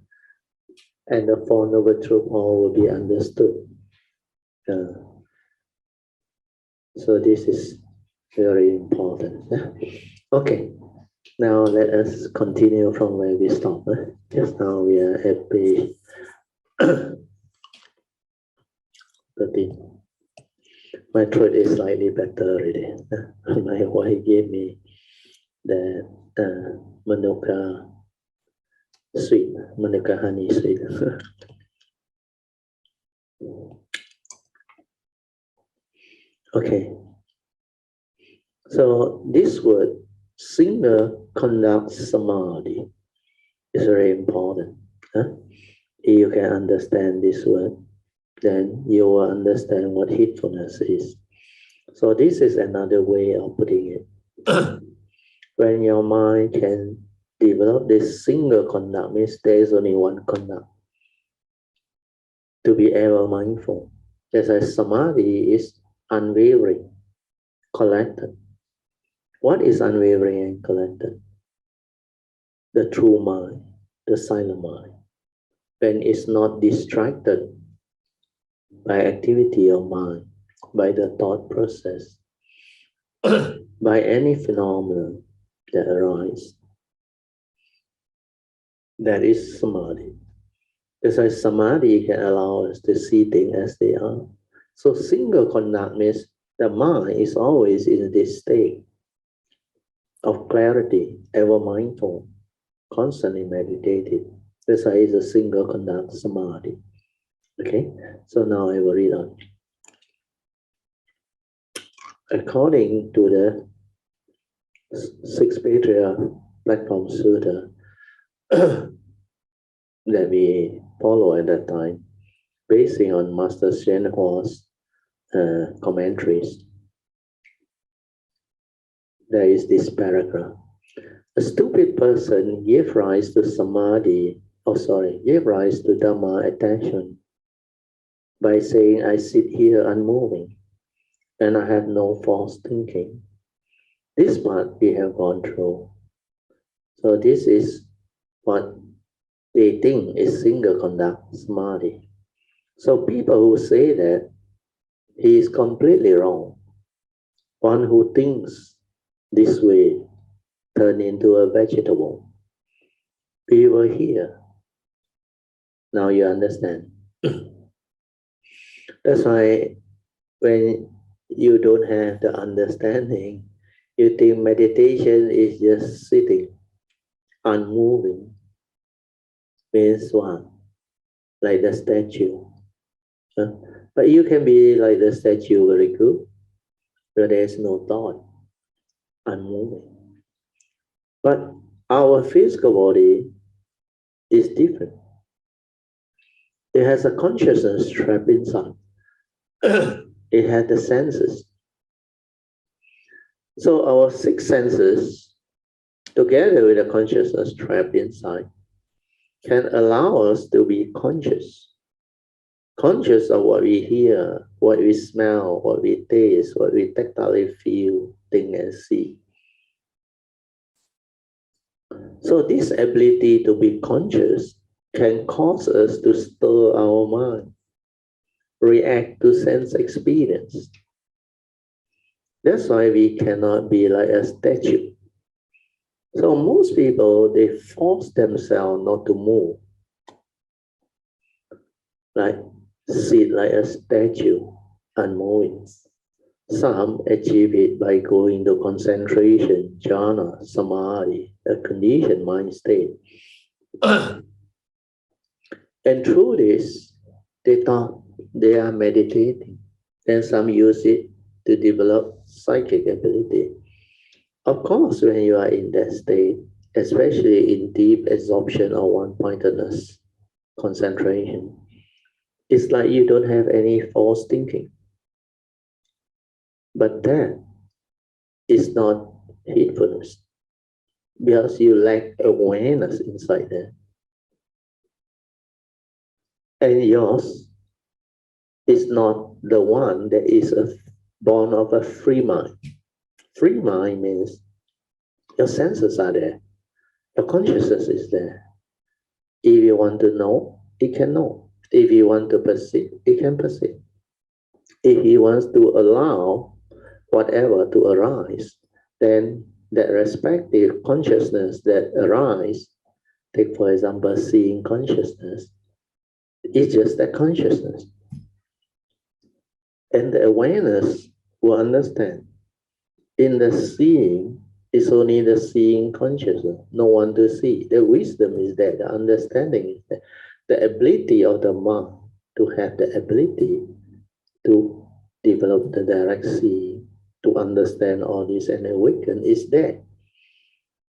and the Four Noble Truths all will be understood. So this is very important. Okay, now let us continue from where we stopped. Just now we are at page 13. My throat is slightly better already. My wife gave me the Manuka sweet, Manuka honey sweet. Okay. So this word, single conduct samadhi, is very important. If you can understand this word, then you will understand what heedfulness is. So this is another way of putting it. When your mind can develop this single conduct, means there is only one conduct. To be ever mindful. Just as samadhi is unwavering, collected. What is unwavering and collected? The true mind, the silent mind. When it's not distracted by activity of mind, by the thought process, by any phenomenon that arises. That is samadhi. Just as samadhi can allow us to see things as they are. So single conduct means the mind is always in this state of clarity, ever mindful, constantly meditative. This is a single conduct samadhi. Okay, so now I will read on. According to the Sixth Patriarch Platform Sutra that we follow at that time, basing on Master Shen Hua's commentaries, there is this paragraph. A stupid person gave rise to gave rise to Dhamma attention by saying, I sit here unmoving and I have no false thinking. This part we have gone through. So this is what they think is single conduct samadhi. So people who say that, he is completely wrong. One who thinks this way turn into a vegetable. We were here. Now you understand. That's why when you don't have the understanding, you think meditation is just sitting, unmoving, means what? Like the statue. But you can be like the statue very good, but there's no thought, unmoving. But our physical body is different. It has a consciousness trapped inside. It has the senses. So our six senses, together with the consciousness trapped inside, can allow us to be conscious. Conscious of what we hear, what we smell, what we taste, what we tactily feel, think and see. So this ability to be conscious can cause us to stir our mind, react to sense experience. That's why we cannot be like a statue. So most people, they force themselves not to move, like sit like a statue, unmoving. Some achieve it by going to concentration, jhana, samadhi, a conditioned mind state. And through this, they thought they are meditating. And some use it to develop psychic ability. Of course, when you are in that state, especially in deep absorption or one-pointedness, concentration, it's like you don't have any false thinking. But that is not heedfulness, because you lack awareness inside there. And yours is not the one that is born of a free mind. Free mind means your senses are there, your consciousness is there. If you want to know, it can know. If you want to perceive, it can perceive. If he wants to allow whatever to arise, then that respective consciousness that arise, take for example, seeing consciousness, it's just that consciousness. And the awareness will understand. In the seeing, it's only the seeing consciousness, no one to see. The wisdom is there, the understanding is there. The ability of the mind to have the ability to develop the direct seeing, to understand all this and awaken is there.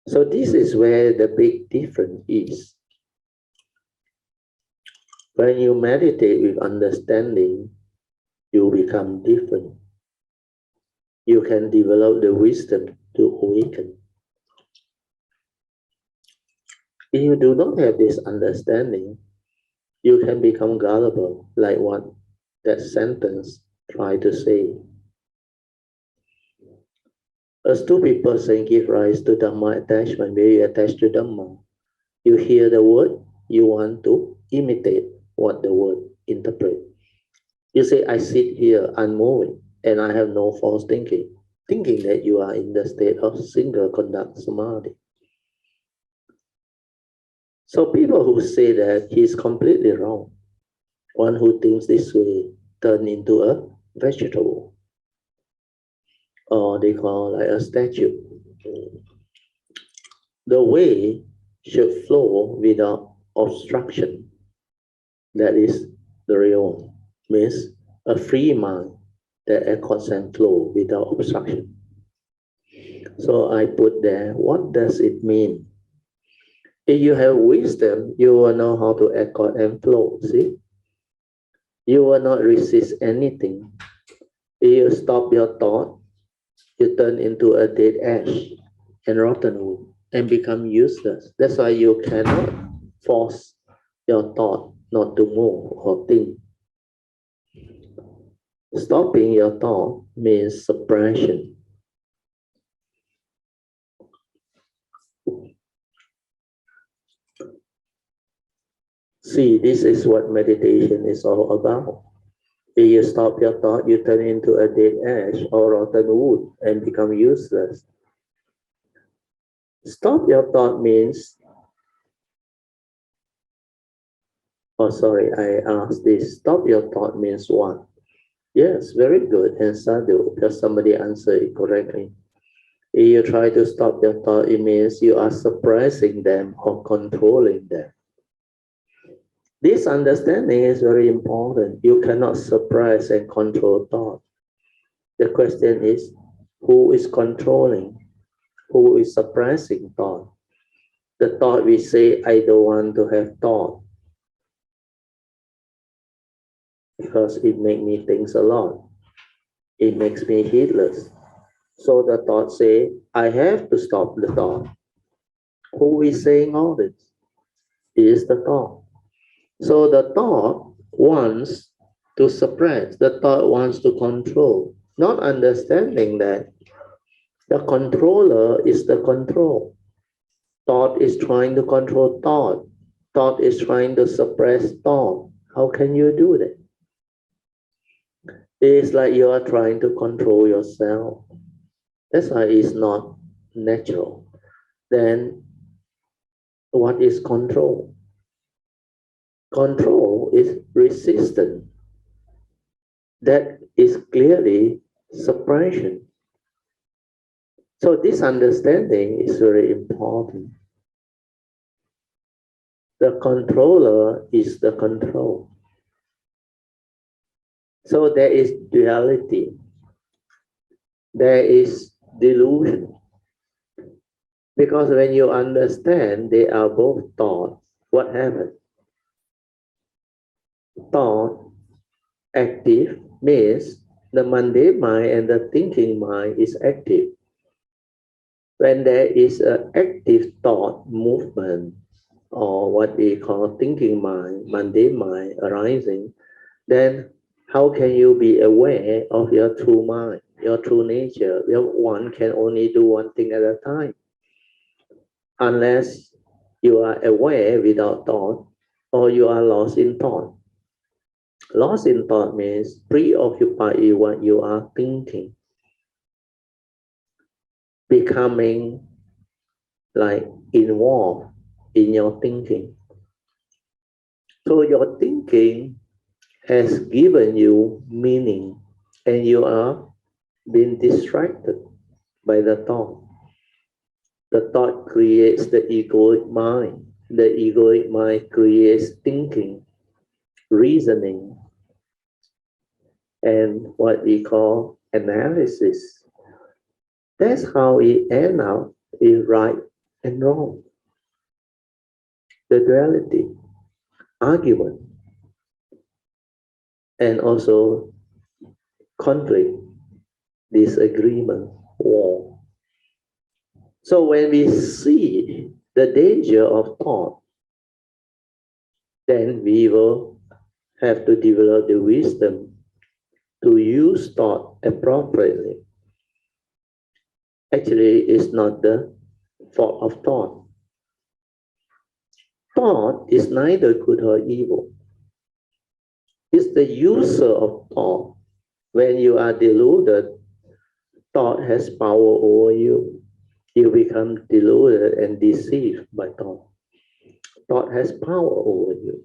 So this is where the big difference is. When you meditate with understanding, you become different. You can develop the wisdom to awaken. If you do not have this understanding, you can become gullible, like what that sentence tried to say. A stupid person gives rise to Dhamma attachment. Where you attach to Dhamma, you hear the word, you want to imitate what the word interpret. You say, I sit here unmoving, and I have no false thinking, thinking that you are in the state of single conduct samadhi. So people who say that he's completely wrong. One who thinks this way turn into a vegetable, or they call like a statue. The way should flow without obstruction. That is the real one. Means a free mind that accords and flow without obstruction. So I put there, what does it mean? If you have wisdom, you will know how to accord and flow. See? You will not resist anything. If you stop your thought, you turn into a dead ash and rotten wood and become useless. That's why you cannot force your thought not to move or think. Stopping your thought means suppression. See, this is what meditation is all about. If you stop your thought, you turn into a dead ash or rotten wood and become useless. Stop your thought means, oh sorry, I asked this. Stop your thought means what? Yes, very good. And sadhu, because somebody answered it correctly. If you try to stop your thought, it means you are suppressing them or controlling them. This understanding is very important. You cannot suppress and control thought. The question is, who is controlling? Who is suppressing thought? The thought we say, I don't want to have thought because it makes me think a lot. It makes me heedless. So the thought say, I have to stop the thought. Who is saying all this? It is the thought. So the thought wants to suppress, the thought wants to control, not understanding that the controller is the control. Thought is trying to control thought. Thought is trying to suppress thought. How can you do that? It's like you are trying to control yourself. That's why it's not natural. Then what is control? Control is resistance. That is clearly suppression. So this understanding is very important. The controller is the control. So there is duality. There is delusion. Because when you understand they are both thought, what happens? Thought active means the mundane mind and the thinking mind is active. When there is an active thought movement, or what we call thinking mind, mundane mind arising, then how can you be aware of your true mind, your true nature? One can only do one thing at a time. Unless you are aware without thought, or you are lost in thought. Lost in thought means preoccupied in what you are thinking, becoming like involved in your thinking. So your thinking has given you meaning and you are being distracted by the thought. The thought creates the egoic mind. The egoic mind creates thinking, reasoning, and what we call analysis. That's how it ends up in right and wrong. The duality, argument, and also conflict, disagreement, war. So when we see the danger of thought, then we will have to develop the wisdom to use thought appropriately. Actually, it's not the fault of thought. Thought is neither good or evil. It's the user of thought. When you are deluded, thought has power over you. You become deluded and deceived by thought. Thought has power over you.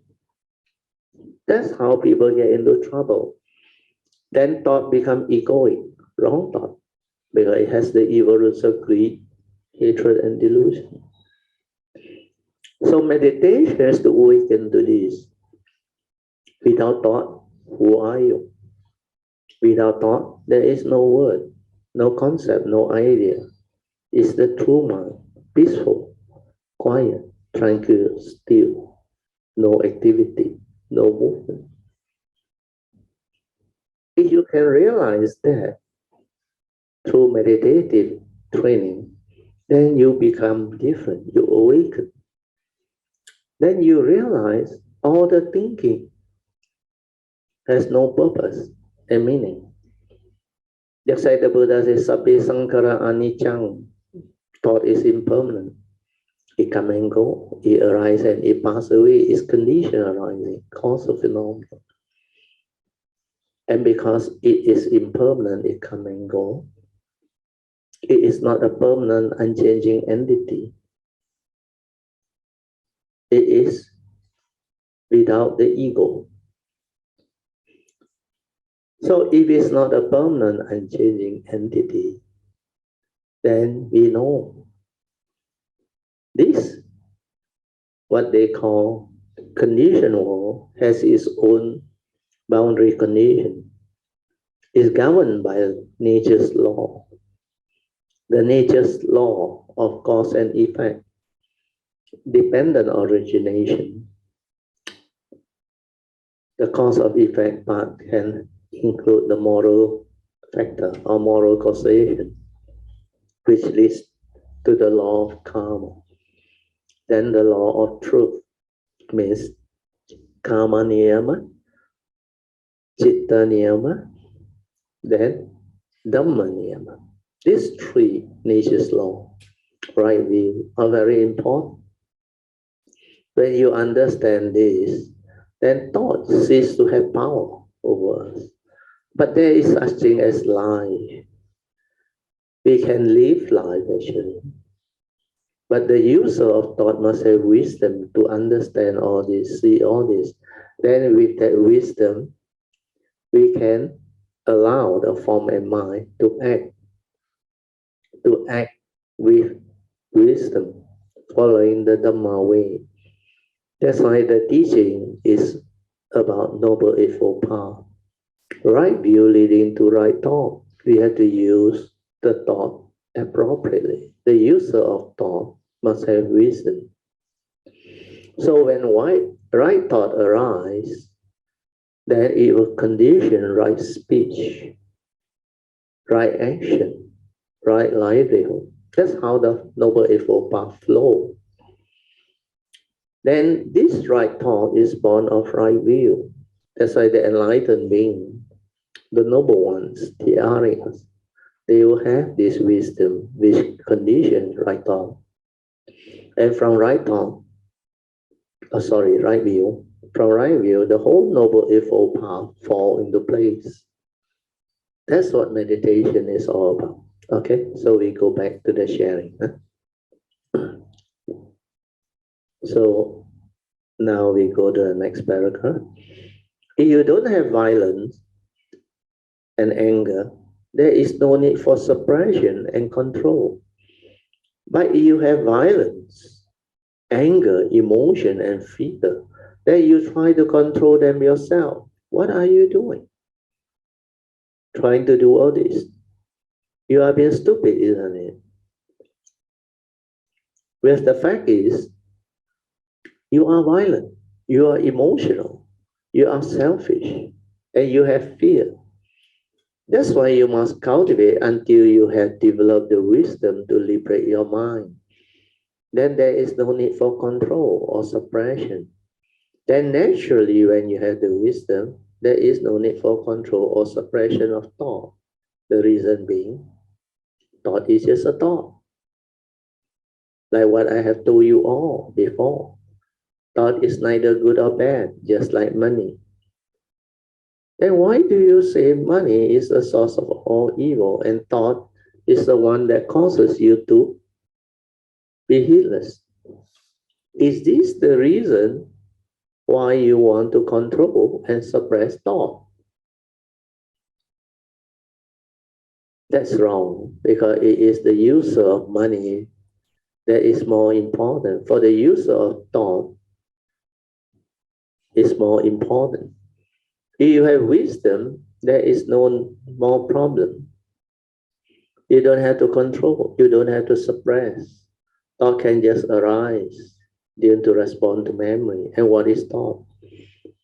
That's how people get into trouble. Then thought become egoic, wrong thought, because it has the evil roots of greed, hatred, and delusion. So meditation has to awaken to this. Without thought, who are you? Without thought, there is no word, no concept, no idea. It's the true mind, peaceful, quiet, tranquil, still, no activity, no movement. If you can realize that through meditative training, then you become different, you awaken. Then you realize all the thinking has no purpose and meaning. Just like the Buddha says, Sabbe Sankara Anicang, thought is impermanent. It come and go, it arises and it passes away, it's condition arising, cause of phenomenon. And because it is impermanent, it come and go. It is not a permanent, unchanging entity. It is without the ego. So if it's not a permanent, unchanging entity, then we know this, what they call conditioned world, has its own boundary condition. Is governed by nature's law. The nature's law of cause and effect, dependent origination. The cause of effect part can include the moral factor or moral causation, which leads to the law of karma. Then the law of truth means karma niyama, chitta niyama, then dhamma niyama. These three nature's law. right view are very important. When you understand this, then thought cease to have power over us. But there is such thing as life. We can live life actually. But the user of thought must have wisdom to understand all this, see all this. Then with that wisdom, we can allow the form and mind to act with wisdom, following the Dhamma way. That's why the teaching is about Noble Eightfold Path. Right view leading to right thought. We have to use the thought appropriately. The user of thought must have wisdom. So when right thought arises, then it will condition right speech, right action, right livelihood. That's how the Noble Eightfold Path flows. Then this right thought is born of right view. That's why the enlightened being, the noble ones, the Aryas, they will have this wisdom which conditions right thought. And from right thought, right view, from right view, the whole noble eightfold path fall into place. That's what meditation is all about. Okay, so we go back to the sharing. So now we go to the next paragraph. If you don't have violence and anger, there is no need for suppression and control. But if you have violence, anger, emotion, and fear, then you try to control them yourself. What are you doing? Trying to do all this. You are being stupid, isn't it? Whereas the fact is, you are violent, you are emotional, you are selfish, and you have fear. That's why you must cultivate until you have developed the wisdom to liberate your mind. Then there is no need for control or suppression. Then naturally, when you have the wisdom, there is no need for control or suppression of thought. The reason being, thought is just a thought. Like what I have told you all before. Thought is neither good or bad, just like money. Then why do you say money is the source of all evil and thought is the one that causes you to be heedless? Is this the reason why you want to control and suppress thought? That's wrong because it is the user of money that is more important. For the user of thought is more important. If you have wisdom, there is no more problem. You don't have to control, you don't have to suppress. Thought can just arise due to respond to memory. And what is thought?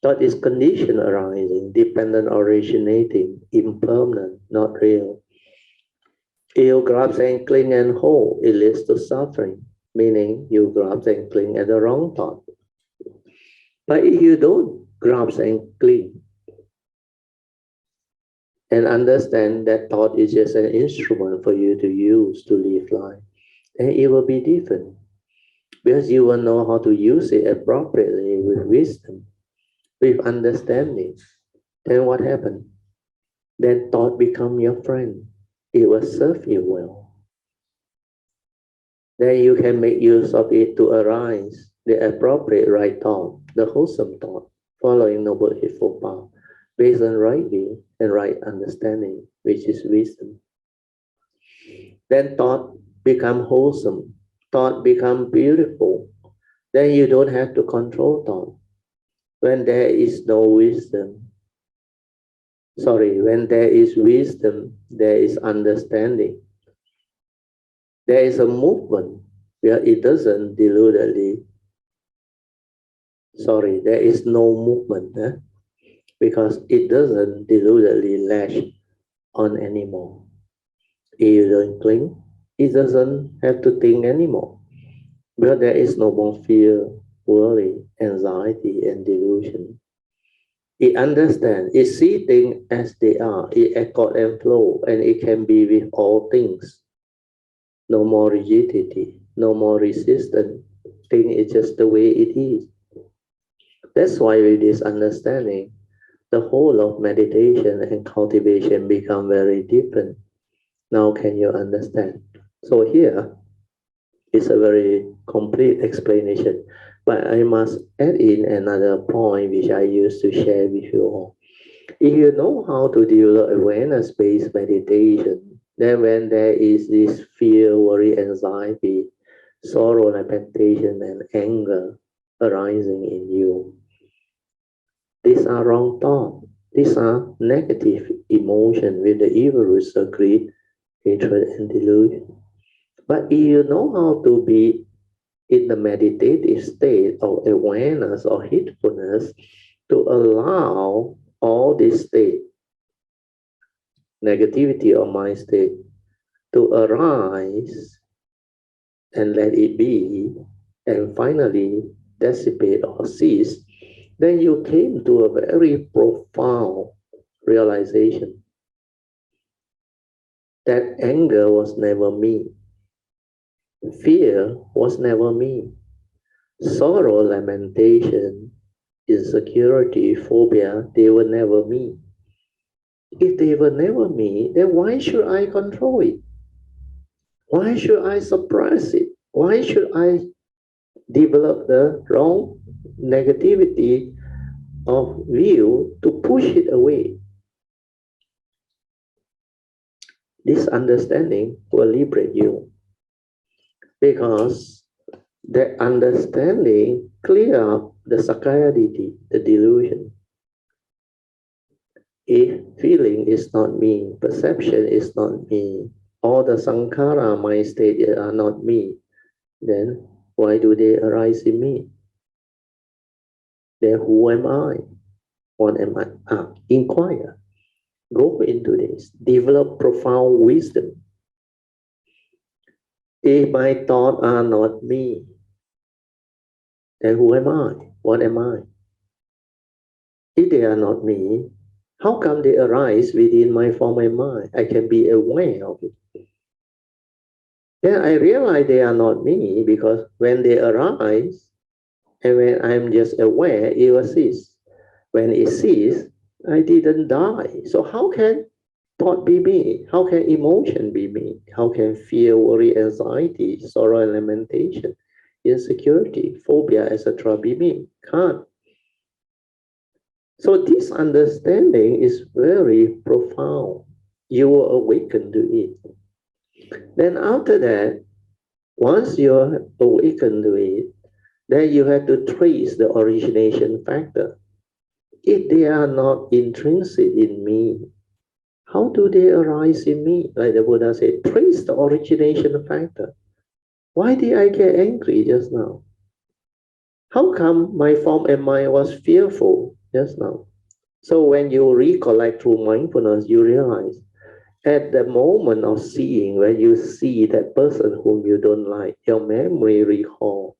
Thought is condition arising, dependent originating, impermanent, not real. If you grasp and cling and hold, it leads to suffering, meaning you grasp and cling at the wrong thought. But if you don't grasp and cling and understand that thought is just an instrument for you to use to live life, then it will be different. Because you will know how to use it appropriately with wisdom, with understanding. Then what happened? Then thought become your friend. It will serve you well. Then you can make use of it to arise the appropriate right thought, the wholesome thought, following Noble Eightfold Path, based on right view and right understanding, which is wisdom. Then thought become wholesome, thought become beautiful. Then you don't have to control thought. When there is no wisdom, when there is wisdom, there is understanding. There is a movement where it doesn't deludedly, there is no movement because it doesn't deludedly lash on anymore. If you don't cling, it doesn't have to think anymore. Because there is no more fear, worry, anxiety, and delusion. It understands, it sees things as they are, it accord and flow, and it can be with all things. no more rigidity, no more resistance. Thing is just the way it is. That's why with this understanding, the whole of meditation and cultivation become very different. Now can you understand? So here is a very complete explanation, but I must add in another point which I used to share with you all. If you know how to develop awareness-based meditation, then when there is this fear, worry, anxiety, sorrow, lamentation, and anger arising in you, these are wrong thoughts. These are negative emotion with the evil roots of greed, hatred, and delusion. But if you know how to be in the meditative state of awareness or heedfulness to allow all this state, negativity of mind state, to arise and let it be, and finally dissipate or cease, then you came to a very profound realization that anger was never me, fear was never me, sorrow, lamentation, insecurity, phobia, they were never me. If they were never me, then why should I control it? Why should I suppress it? Why should I develop the wrong negativity of view to push it away? This understanding will liberate you because that understanding clear up the sakayaditi, the delusion. If feeling is not me, perception is not me, all the sankhara mind state are not me, then why do they arise in me? Then who am I? What am I? Inquire. Go into this. Develop profound wisdom. If my thoughts are not me, then who am I? What am I? If they are not me, how come they arise within my form and mind? I can be aware of it. Then I realize they are not me because when they arise, and when I'm just aware, it will cease. When it ceases, I didn't die. So how can thought be me? How can emotion be me? How can fear, worry, anxiety, sorrow, and lamentation, insecurity, phobia, etc. be me? Can't. So this understanding is very profound. You will awaken to it. Then after that, once you're awakened to it, then you have to trace the origination factor. If they are not intrinsic in me, how do they arise in me? Like the Buddha said, trace the origination factor. Why did I get angry just now? How come my form and mind was fearful just now? So when you recollect through mindfulness, you realize at the moment of seeing, when you see that person whom you don't like, your memory recall,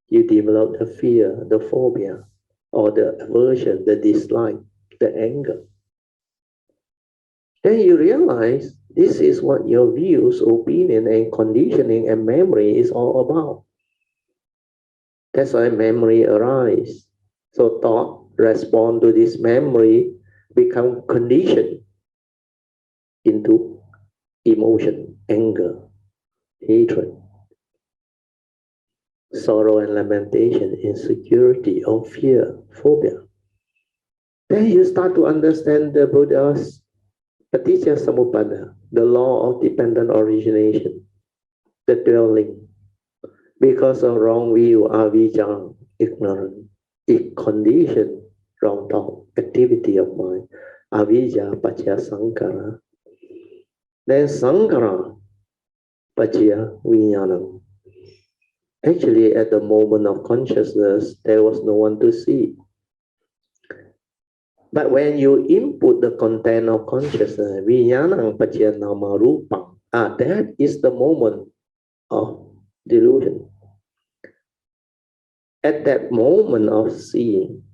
you develop the fear, the phobia, or the aversion, the dislike, the anger. Then you realize this is what your views, opinion, and conditioning and memory is all about. That's why memory arises. So thought respond to this memory, become conditioned into emotion, anger, hatred, sorrow and lamentation, insecurity, or fear, phobia. Then you start to understand the Buddha's Paticca Samuppada, the law of dependent origination, the dwelling. Because of wrong view, avijja, ignorance, it condition wrong thought, activity of mind, avijja, paccaya sankhara. Then sankhara, paccaya vijnana. Actually, at the moment of consciousness, there was no one to see. But when you input the content of consciousness, vijnana paccaya nama rupa, that is the moment of delusion. At that moment of seeing,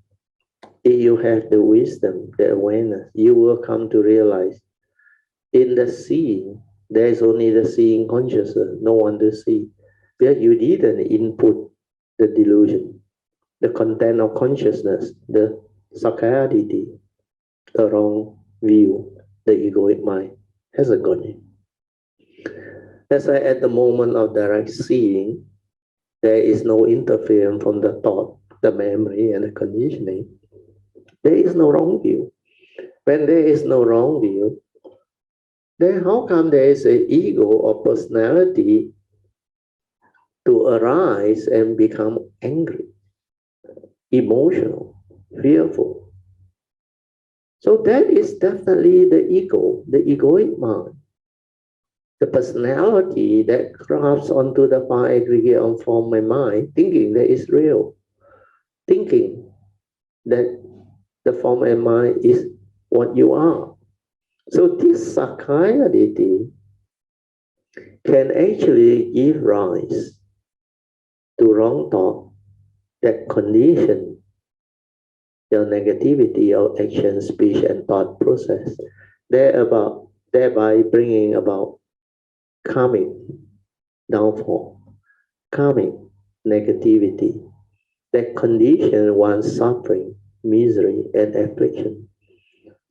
if you have the wisdom, the awareness, you will come to realize in the seeing, There is only the seeing consciousness, no one to see. Because you didn't input the delusion, the content of consciousness, the sakkayaditi, the wrong view, the egoic mind hasn't got it. That's why at the moment of direct seeing, there is no interference from the thought, the memory, and the conditioning. There is no wrong view. When there is no wrong view, then how come there is an ego or personality to arise and become angry, emotional, fearful? So that is definitely the ego, the egoic mind. The personality that grabs onto the far aggregate of form and mind, thinking that is real, thinking that the form and mind is what you are. So this sakkayaditi can actually give rise to wrong thought that condition your negativity of action, speech, and thought process, thereby bringing about karmic downfall, karmic negativity that condition one's suffering, misery, and affliction.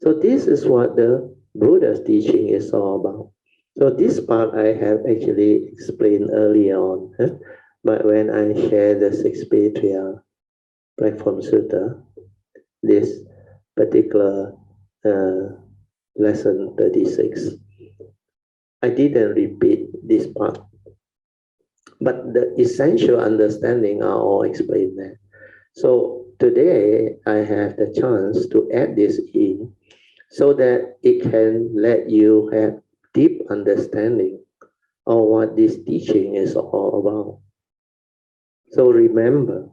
So this is what the Buddha's teaching is all about. So this part I have actually explained earlier on, but when I share the six Patriarch Platform Sutra, this particular lesson 36, I didn't repeat this part, but the essential understanding are all explained there. So today I have the chance to add this in so that it can let you have deep understanding of what this teaching is all about. So remember,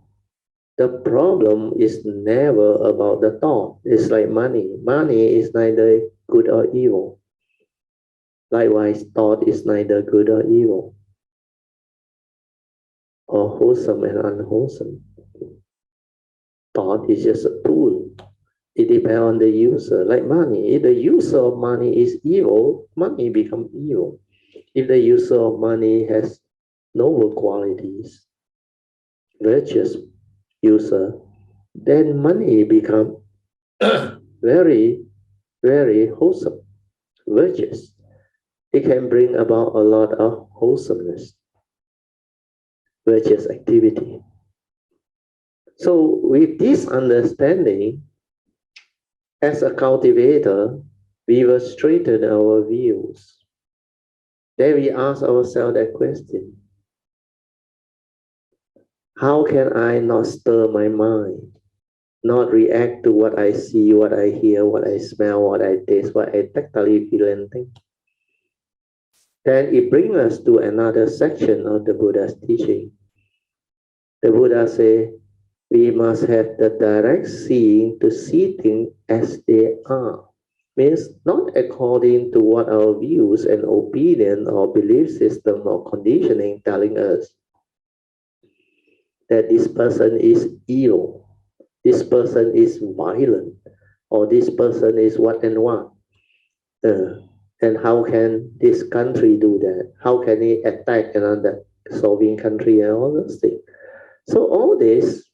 the problem is never about the thought. It's like money. Money is neither good or evil. Likewise, thought is neither good or evil, or wholesome and unwholesome. Thought is just a tool. It depends on the user. Like money, if the user of money is evil, money becomes evil. If the user of money has noble qualities, virtuous user, then money becomes very, very wholesome, virtuous. It can bring about a lot of wholesomeness, virtuous activity. So with this understanding, as a cultivator, we will straighten our views. Then we ask ourselves that question: how can I not stir my mind, not react to what I see, what I hear, what I smell, what I taste, what I tactily feel and think? Then it brings us to another section of the Buddha's teaching. The Buddha says, we must have the direct seeing to see things as they are. Means not according to what our views and opinion or belief system or conditioning telling us that this person is evil, this person is violent, or this person is what and what. And how can this country do that? How can it attack another solving country and all those things? So all this,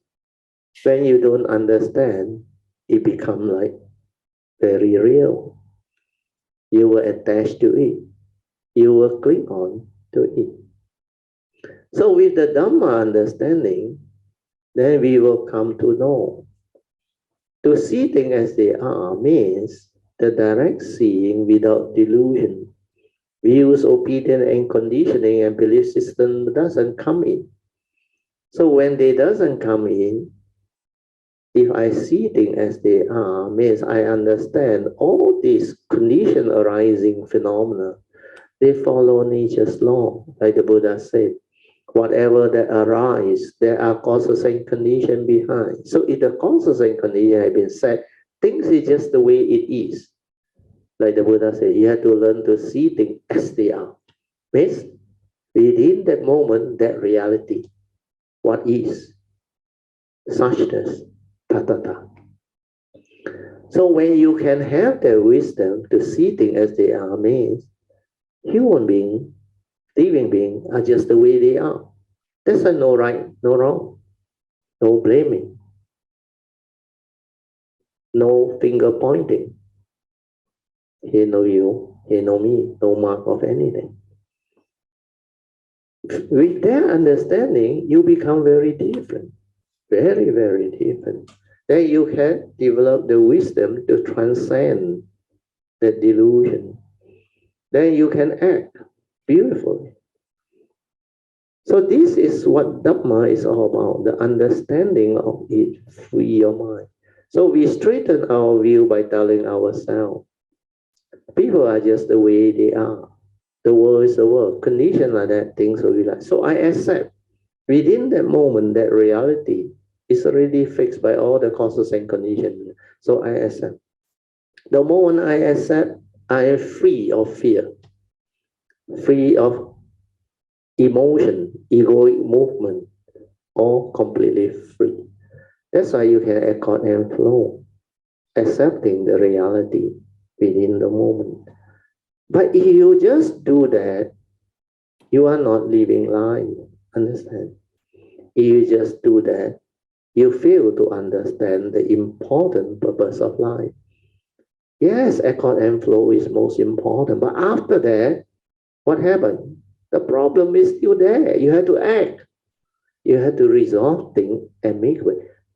when you don't understand, it becomes like very real. You will attach to it. You will cling on to it. So with the Dhamma understanding, then we will come to know. To see things as they are means the direct seeing without delusion. Views, opinion, and conditioning and belief system doesn't come in. So when they doesn't come in, if I see things as they are, means I understand all these condition arising phenomena, they follow nature's law, like the Buddha said. Whatever that arise, there are causes and condition behind. So if the causes and condition have been set, things is just the way it is. Like the Buddha said, you have to learn to see things as they are. Means within that moment, that reality, what is, suchness, tathata. So when you can have the wisdom to see things as they are, means human being, living being are just the way they are. There's no right, no wrong, no blaming, no finger pointing. He know you, he know me, no mark of anything. With that understanding, you become very different, very, very different. Then you can develop the wisdom to transcend the delusion. Then you can act beautifully. So this is what Dhamma is all about, the understanding of it, free your mind. So we straighten our view by telling ourselves, people are just the way they are. The world is the world. Conditions like that, things will be like. So I accept. Within that moment, that reality is already fixed by all the causes and conditions. So I accept. The moment I accept, I am free of fear, free of emotion, egoic movement, all completely free. That's why you can accord and flow, accepting the reality within the moment. But if you just do that, you are not living life. Understand? If you just do that, you fail to understand the important purpose of life. Yes, accord and flow is most important, but after that, what happened? The problem is still there. You have to act. You have to resolve things and make way.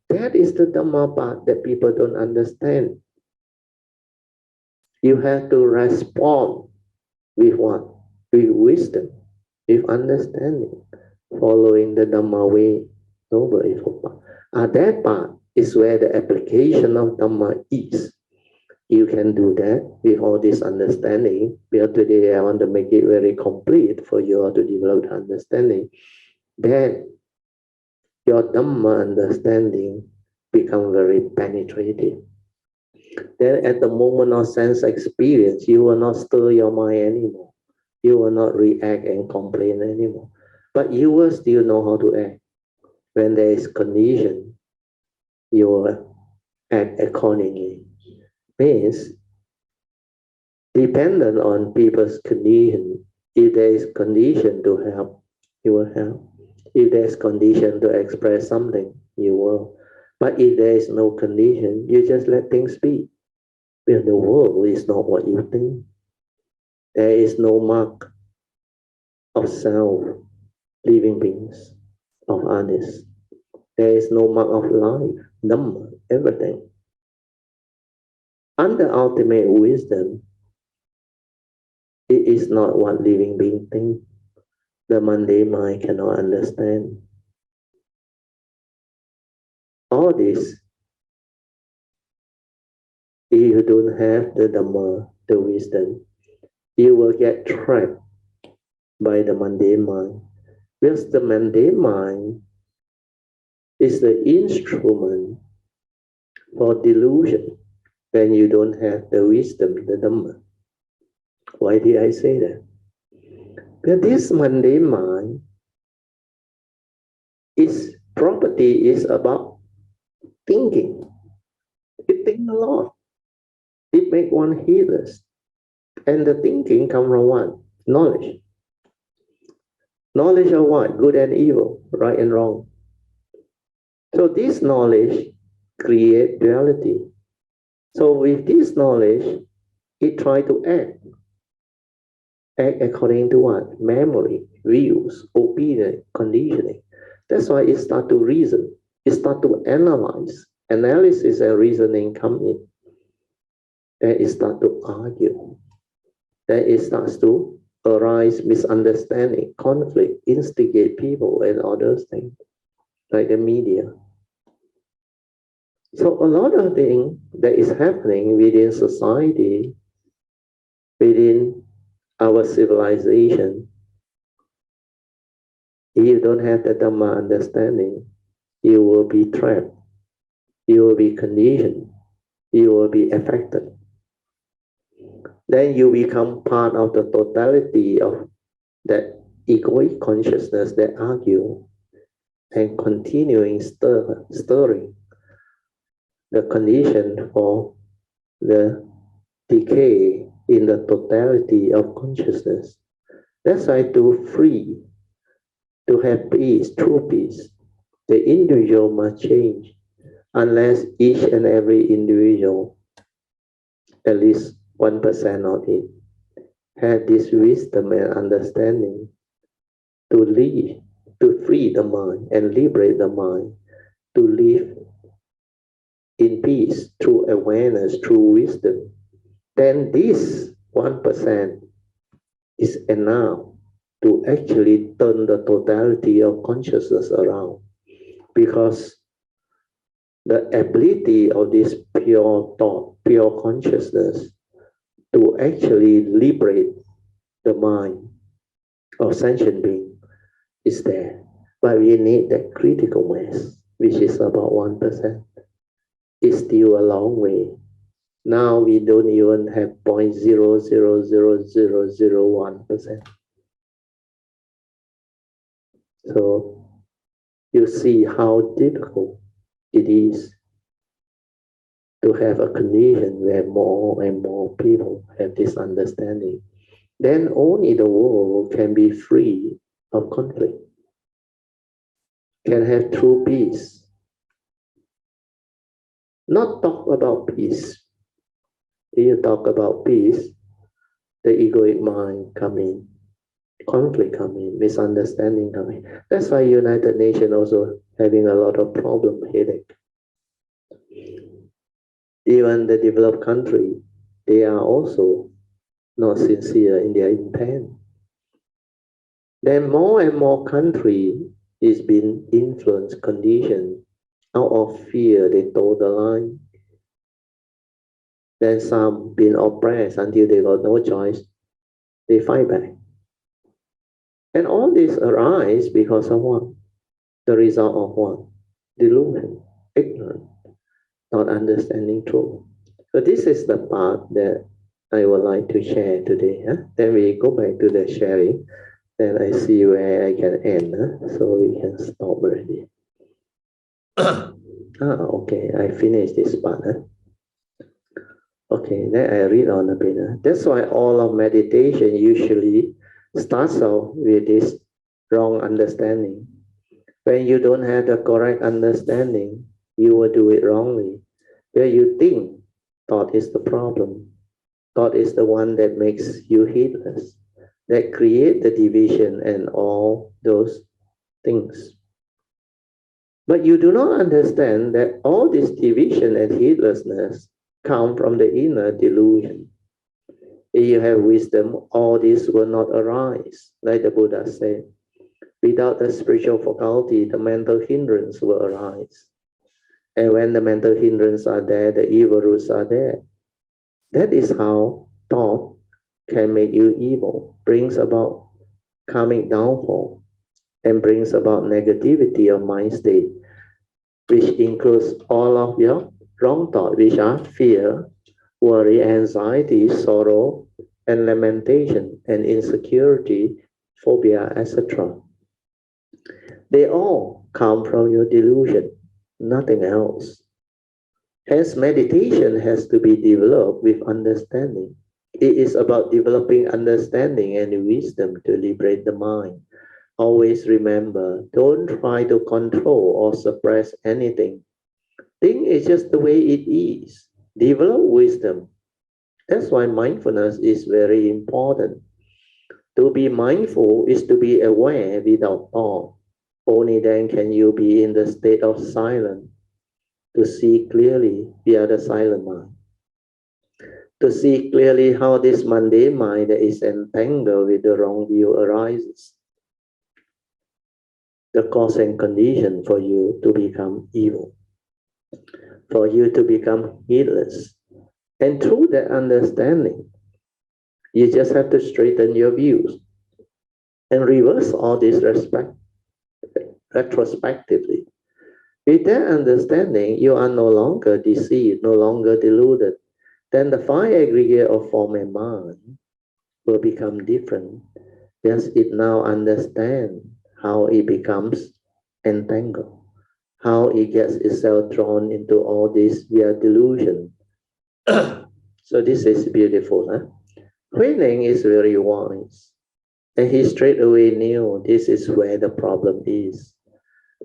That is the Dhamma part that people don't understand. You have to respond with what? With wisdom, with understanding, following the Dhamma way, noble eightfold path. That part is where the application of Dhamma is. You can do that with all this understanding. Because today I want to make it very complete for you all to develop the understanding. Then your Dhamma understanding become very penetrating. Then at the moment of sense experience, you will not stir your mind anymore. You will not react and complain anymore. But you will still know how to act. When there is condition, you will act accordingly. Means dependent on people's condition. If there is condition to help, you will help. If there is condition to express something, you will. But if there is no condition, you just let things be. Because the world is not what you think. There is no mark of self, living beings, of others. There is no mark of life, Dhamma, everything. Under ultimate wisdom, it is not what living being think. The mundane mind cannot understand. All this, if you don't have the Dhamma, the wisdom, you will get trapped by the mundane mind. Because the mundane mind is the instrument for delusion when you don't have the wisdom, the Dhamma. Why did I say that? Because this mundane mind, its property is about thinking. It thinks a lot. It makes one heedless. And the thinking comes from what? Knowledge. Knowledge of what? Good and evil, right and wrong. So this knowledge creates duality. So with this knowledge, it tries to act. Act according to what? Memory, views, opinion, conditioning. That's why it starts to reason. It starts to analyze. Analysis and reasoning come in. Then it starts to argue. Then it starts to arise misunderstanding, conflict, instigate people and all those things, like the media. So a lot of things that is happening within society, within our civilization, if you don't have the Dhamma understanding, you will be trapped, you will be conditioned, you will be affected. Then you become part of the totality of that egoic consciousness that argue and continuing stirring the condition for the decay in the totality of consciousness. That's why to free, to have peace, true peace, the individual must change. Unless each and every individual, at least 1% of it, had this wisdom and understanding to live, to free the mind and liberate the mind, to live in peace through awareness, through wisdom, then this 1% is enough to actually turn the totality of consciousness around. Because the ability of this pure thought, pure consciousness to actually liberate the mind of sentient being is there. But we need that critical mass, which is about 1%. It's still a long way. Now we don't even have 0.0000001%. So you see how difficult it is to have a condition where more and more people have this understanding. Then only the world can be free of conflict, can have true peace. Not talk about peace. If you talk about peace, the egoic mind come in, conflict come in, misunderstanding come in. That's why United Nations also having a lot of problem, headache. Even the developed country, they are also not sincere in their intent. Then more and more country is being influenced, conditioned. Out of fear, they toe the line. Then some being oppressed until they got no choice, they fight back. And all this arise because of what? The result of what? Delusion, ignorance, not understanding truth. So this is the part that I would like to share today. Huh? Then we go back to the sharing. Then I see where I can end. So we can stop already. Okay, I finished this part. Okay, then I read on a bit. That's why all of meditation usually starts off with this wrong understanding. When you don't have the correct understanding, you will do it wrongly. Where you think thought is the problem. Thought is the one that makes you heedless, that create the division and all those things. But you do not understand that all this division and heedlessness come from the inner delusion. If you have wisdom, all this will not arise, like the Buddha said. Without the spiritual faculty, the mental hindrance will arise. And when the mental hindrance are there, the evil roots are there. That is how thought can make you evil, brings about karmic downfall, and brings about negativity of mind state, which includes all of your wrong thoughts, which are fear, worry, anxiety, sorrow, and lamentation, and insecurity, phobia, etc. They all come from your delusion, nothing else. Hence, meditation has to be developed with understanding. It is about developing understanding and wisdom to liberate the mind. Always remember, don't try to control or suppress anything. Think it's just the way it is. Develop wisdom. That's why mindfulness is very important. To be mindful is to be aware without thought. Only then can you be in the state of silence, to see clearly via the silent mind. To see clearly how this mundane mind that is entangled with the wrong view arises. The cause and condition for you to become evil, for you to become heedless. And through that understanding, you just have to straighten your views and reverse all this retrospectively. With that understanding, you are no longer deceived, no longer deluded. Then the five aggregate of form and mind will become different. Yes, it now understands how it becomes entangled, how it gets itself drawn into all this via delusion. So this is beautiful. Huh? Huining is very wise. And he straight away knew this is where the problem is.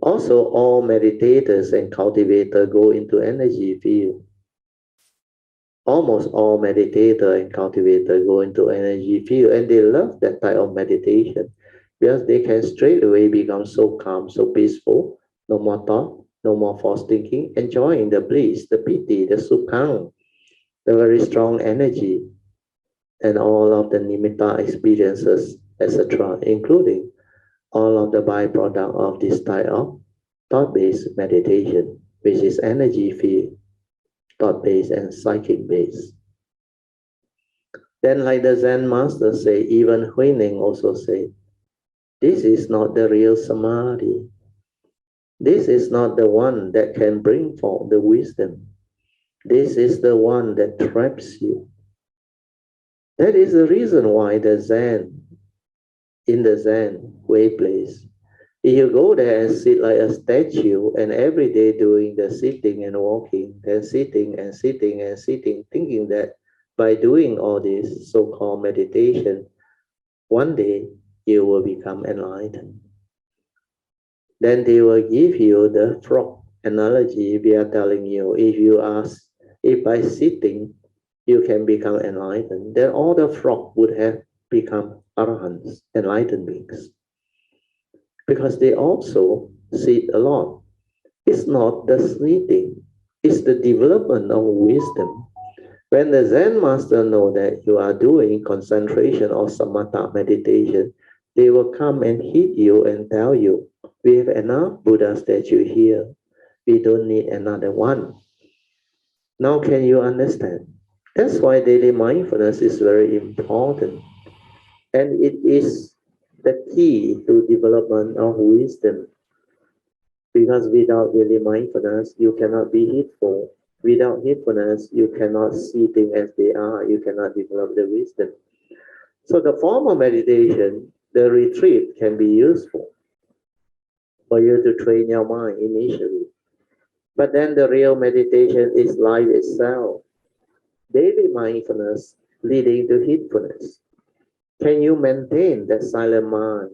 Also, all meditators and cultivators go into energy field. Almost all meditator and cultivator go into energy field, and they love that type of meditation because they can straight away become so calm, so peaceful, no more thought, no more false thinking, enjoying the bliss, the piti, the sukhang, the very strong energy, and all of the nimitta experiences, etc., including all of the byproduct of this type of thought-based meditation, which is energy field, thought-based and psychic-based. Then, like the Zen master say, even Huining also say, this is not the real samadhi. This is not the one that can bring forth the wisdom. This is the one that traps you. That is the reason why the Zen, in the Zen way place, if you go there and sit like a statue and every day doing the sitting and walking, then sitting and sitting and sitting, thinking that by doing all this so-called meditation, one day you will become enlightened. Then they will give you the frog analogy. We are telling you, if by sitting you can become enlightened, then all the frog would have become arahants, enlightened beings. Because they also sit a lot. It's not the sitting, it's the development of wisdom. When the Zen master know that you are doing concentration or samatha meditation, they will come and hit you and tell you, we have enough Buddha statue here. We don't need another one. Now can you understand? That's why daily mindfulness is very important. And it is the key to development of wisdom. Because without daily mindfulness, you cannot be heedful. Without heedfulness, you cannot see things as they are. You cannot develop the wisdom. So the form of meditation, the retreat can be useful for you to train your mind initially. But then the real meditation is life itself. Daily mindfulness leading to heedfulness. Can you maintain that silent mind?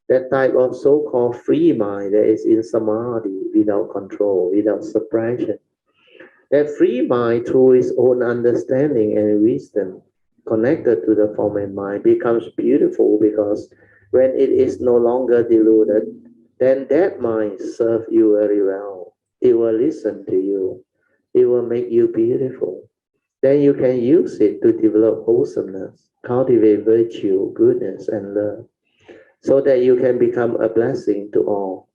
That type of so-called free mind that is in samadhi without control, without suppression. That free mind, through its own understanding and wisdom, connected to the form and mind, becomes beautiful because when it is no longer deluded, then that mind serves you very well. It will listen to you. It will make you beautiful. Then you can use it to develop wholesomeness, cultivate virtue, goodness, and love, so that you can become a blessing to all.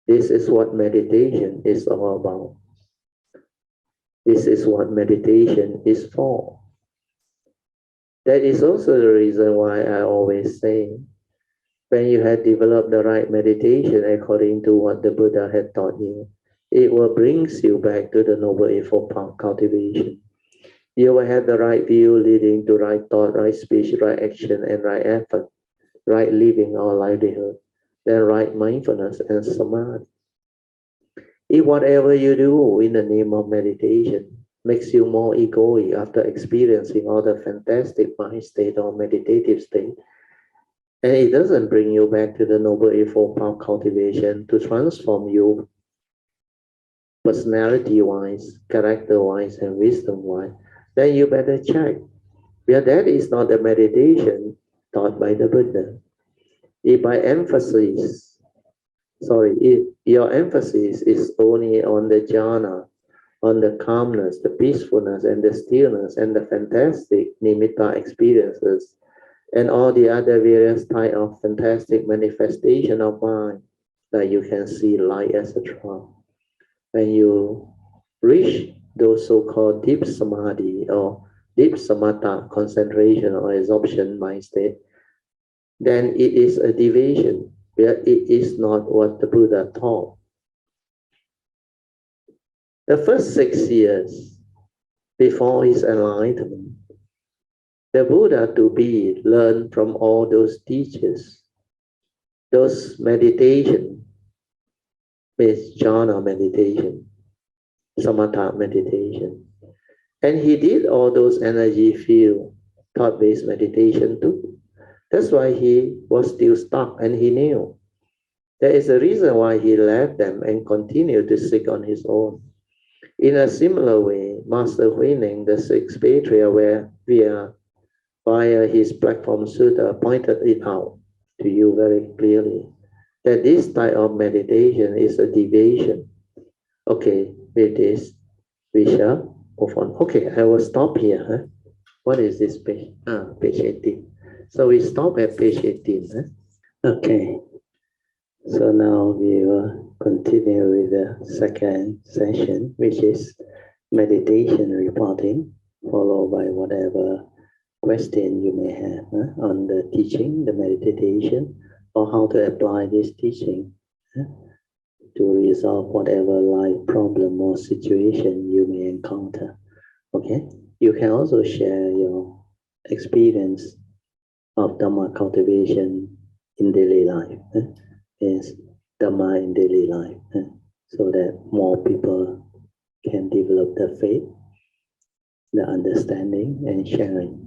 This is what meditation is all about. This is what meditation is for. That is also the reason why I always say, when you have developed the right meditation according to what the Buddha had taught you, it will bring you back to the Noble Eightfold Path cultivation. You will have the right view leading to right thought, right speech, right action, and right effort, right living or livelihood, then right mindfulness and samadhi. If whatever you do in the name of meditation makes you more egoic after experiencing all the fantastic mind state or meditative state, and it doesn't bring you back to the Noble Eightfold Path cultivation to transform you personality-wise, character-wise, and wisdom-wise, then you better check. Because that is not the meditation taught by the Buddha. If your emphasis is only on the jhana, on the calmness, the peacefulness, and the stillness, and the fantastic nimitta experiences, and all the other various type of fantastic manifestation of mind, that you can see light, etc. When you reach those so-called deep samadhi or deep samatha concentration or absorption mind state, then it is a deviation, where it is not what the Buddha taught. The first 6 years before his enlightenment, the Buddha to be learned from all those teachers, those meditation, means jhana meditation, samatha meditation. And he did all those energy field, thought-based meditation too. That's why he was still stuck, and he knew. There is a reason why he left them and continued to seek on his own. In a similar way, Master Huining, the sixth patriarch, via his platform Sutra, pointed it out to you very clearly that this type of meditation is a deviation. Okay, with this, we shall move on. Okay, I will stop here. Huh? What is this page? Page 18. So we stop at page 18. Huh? Okay, so now we will continue with the second session, which is meditation reporting, followed by whatever question you may have on the teaching, the meditation, or how to apply this teaching to resolve whatever life problem or situation you may encounter. Okay, you can also share your experience of Dhamma cultivation in daily life. Is Dhamma in daily life, so that more people can develop the faith, the understanding, and sharing.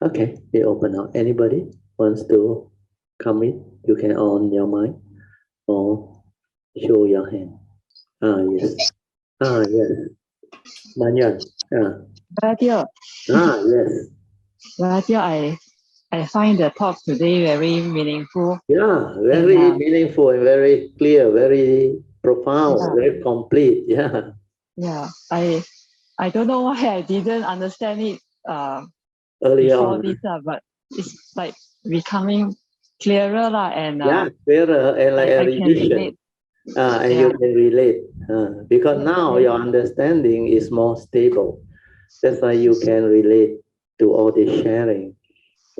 Okay, we open up. Anybody wants to come in? You can on your mic or show your hand. Yes. Yes. Manyan. Radio, Yes. I find the talk today very meaningful. Yeah, very meaningful and very clear, very profound, very complete. Yeah. Yeah, I don't know why I didn't understand it Earlier before on. this, but it's like becoming clearer and clearer and like a I can relate. And you can relate because now your understanding is more stable. That's why you can relate to all this sharing.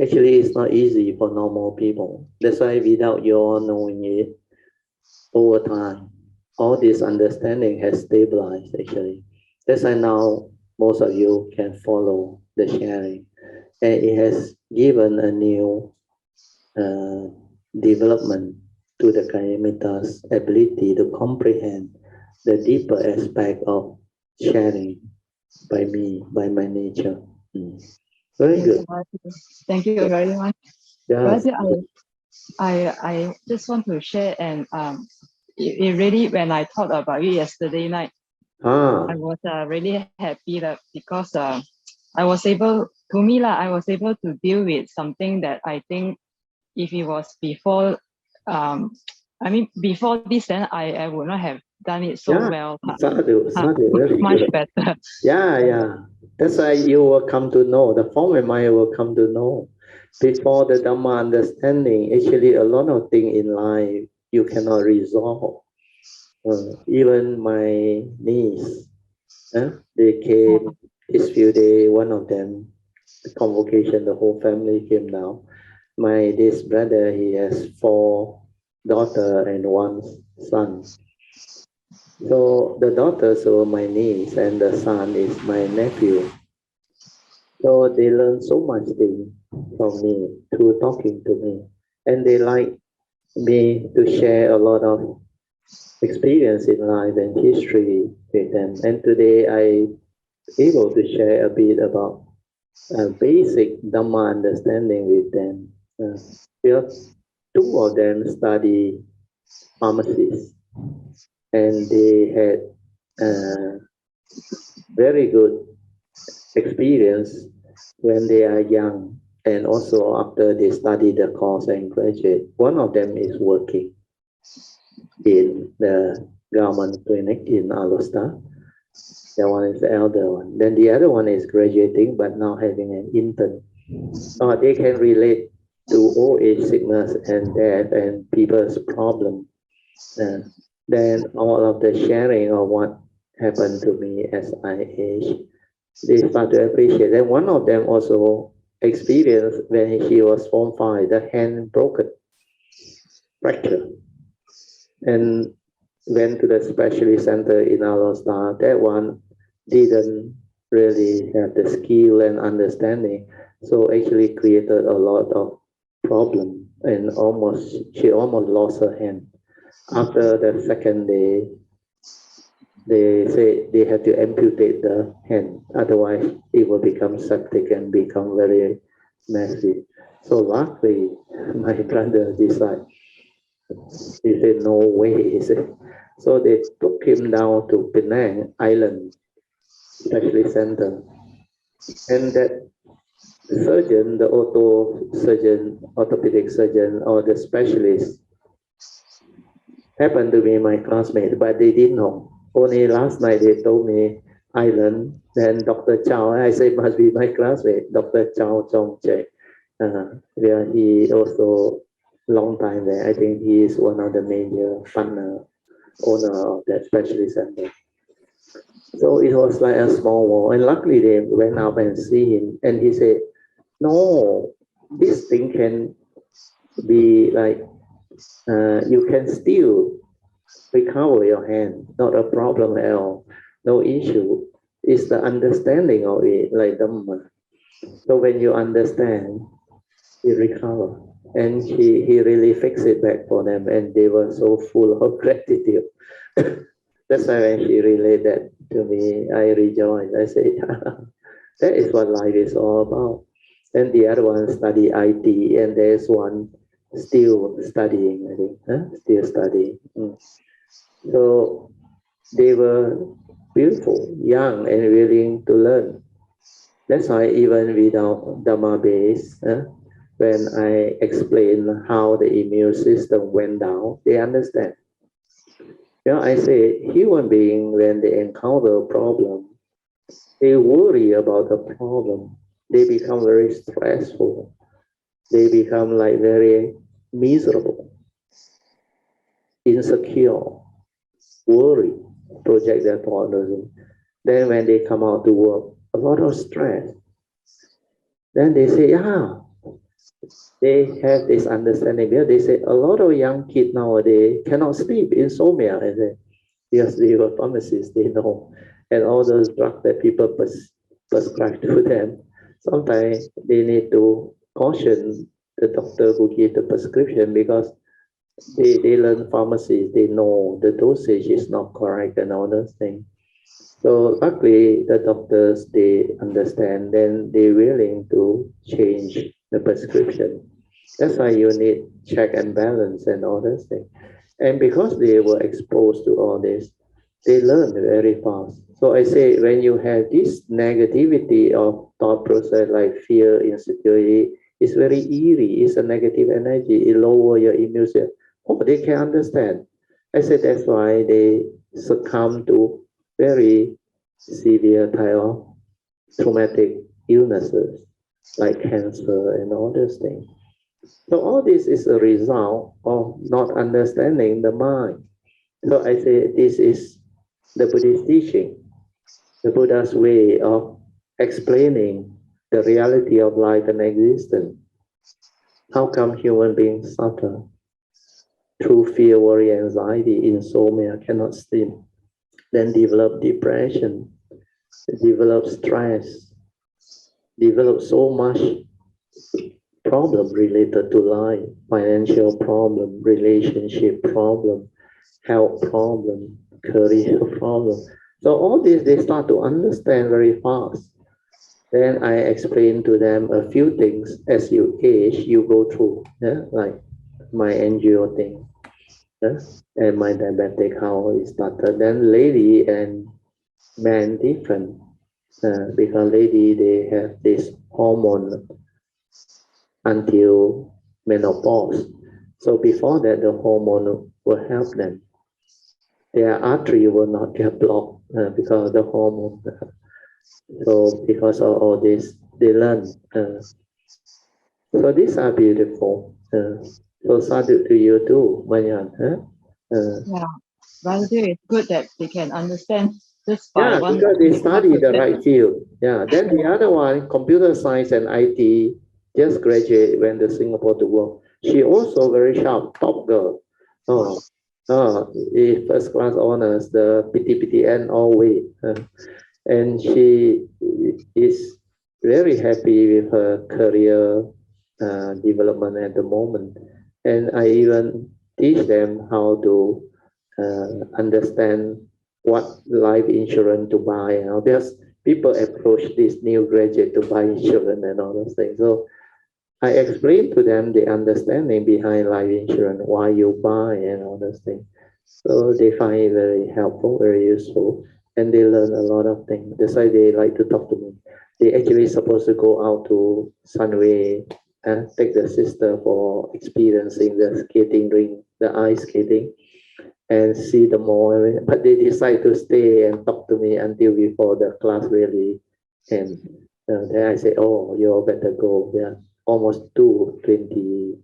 Actually, it's not easy for normal people. That's why without your knowing it, over time, all this understanding has stabilized actually. That's why now most of you can follow the sharing. And it has given a new development to the Kayamita's ability to comprehend the deeper aspect of sharing by me, by my nature. Very good. Thank you very much. Yes. I just want to share and it really, when I thought about it yesterday night, I was really happy that because I was able to deal with something that I think if it was before, before this, then I would not have done it so well. Sadhu, very much good. better. Yeah. That's why you will come to know, the form and mind will come to know. Before the Dhamma understanding, actually a lot of things in life you cannot resolve. Even my niece, they came this few days, one of them, the convocation, the whole family came down. This brother, he has 4 daughters and 1 son. So the daughters were my niece and the son is my nephew. So they learn so much things from me through talking to me. And they like me to share a lot of experience in life and history with them. And today I able to share a bit about basic Dhamma understanding with them. Because 2 of them study pharmacies and they had very good experience when they are young and also after they study the course and graduate. One of them is working in the government clinic in Alosta. That one is the elder one. Then the other one is graduating but now having an intern. They can relate to old age sickness and death and people's problem. Then all of the sharing of what happened to me as I age, they start to appreciate. Then one of them also experienced when he was Form 5, the hand broken, fracture, and went to the specialist center in Alostar. That one didn't really have the skill and understanding, so actually created a lot of problem and she almost lost her hand. After the second day, they say they have to amputate the hand, otherwise it will become septic and become very messy. So luckily, my brother decided, he said, no way, he said. So they took him down to Penang Island Specialist Center. And that surgeon, the orthopedic surgeon, or the specialist, happened to be my classmate, but they didn't know. Only last night they told me Island, then Dr. Chow, I say must be my classmate, Dr. Chow Chong Che. Where he also long time there. I think he is one of the major partner, owner of that specialist center. So it was like a small world. And luckily they went up and see him and he said, no, this thing can be like, you can still recover your hand, not a problem at all, no issue. It's the understanding of it, like Dhamma. So when you understand, you recover. And he really fixed it back for them, and they were so full of gratitude. That's why when she relayed that to me, I rejoiced. I say, yeah, that is what life is all about. And the other one study IT, and there's one still studying, I think, still studying. So they were beautiful, young, and willing to learn. That's why even without Dhamma base, when I explain how the immune system went down, they understand. I say human being when they encounter a problem, they worry about the problem. They become very stressful. They become like very miserable, insecure, worry, project their thoughts. Then when they come out to work, a lot of stress. Then they say, yeah, they have this understanding. They say a lot of young kids nowadays cannot sleep, insomnia. I say, yes, they were pharmacists, they know. And all those drugs that people prescribe to them, sometimes they need to caution the doctor who give the prescription because they learn pharmacy, they know the dosage is not correct and all those things. So luckily, the doctors, they understand, then they're willing to change the prescription. That's why you need check and balance and all those things. And because they were exposed to all this, they learn very fast. So I say, when you have this negativity of thought process like fear, insecurity, it's very eerie. It's a negative energy. It lower your immune system. Oh, they can understand. I said that's why they succumb to very severe type of traumatic illnesses like cancer and all those things. So all this is a result of not understanding the mind. So I say this is the Buddhist teaching, the Buddha's way of explaining the reality of life and existence. How come human beings suffer through fear, worry, anxiety, insomnia, cannot sleep, then develop depression, develop stress, develop so much problem related to life, financial problem, relationship problem, health problem, career problem. So all this they start to understand very fast. Then I explain to them a few things. As you age, you go through, like my angio thing, and my diabetic, how it started. Then lady and man different, because lady, they have this hormone until menopause. So before that, the hormone will help them. Their artery will not get blocked because of the hormone. So because of all this, they learn. So these are beautiful. So sadhu to you too, Mayan. Yeah, Brother Dear, it's good that they can understand just by Yeah, one. because they study the right field. Yeah. Then the other one, computer science and IT, just graduated, went to Singapore to work. She also very sharp, top girl. Oh, the first class honors, the PTPTN all way. And she is very happy with her career development at the moment. And I even teach them how to understand what life insurance to buy. Because people approach this new graduate to buy insurance and all those things. So I explained to them the understanding behind life insurance, why you buy and all those things. So they find it very helpful, very useful, and they learn a lot of things. That's why they like to talk to me. They actually supposed to go out to Sunway and take the sister for experiencing the skating ring, the ice skating, and see the mall. But they decide to stay and talk to me until before the class really end. Then I say, oh, you all better go. Yeah, almost 2:20,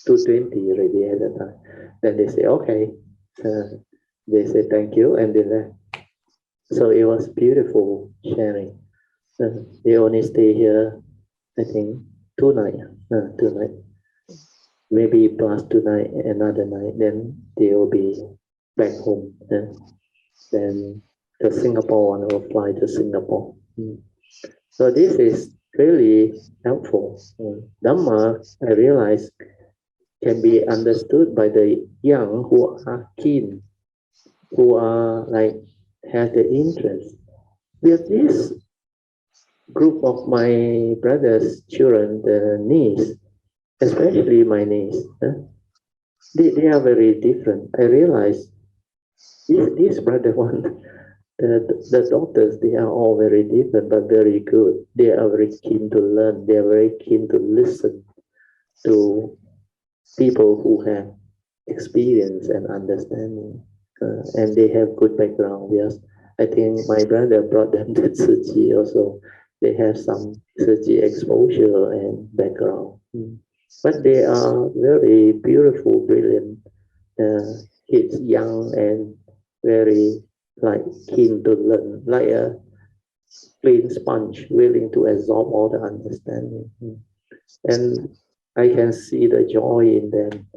2:20 already at the time. Then they say, okay. Uh, they say thank you and they left. So it was beautiful sharing. They only stay here, I think, 2 nights. 2 nights. Maybe plus tonight, another night. Then they will be back home. Then the Singapore one will fly to Singapore. So this is really helpful. Dhamma, I realize, can be understood by the young who are keen, who are like have the interest. With this group of my brother's children, the niece, especially my niece, they are very different. I realize this brother one, the daughters, they are all very different but very good. They are very keen to learn. They are very keen to listen to people who have experience and understanding, and they have good background. Yes, I think my brother brought them to Tzu also. They have some Tzu exposure and background, but they are very beautiful, brilliant kids, young and very like keen to learn, like a clean sponge, willing to absorb all the understanding. And I can see the joy in them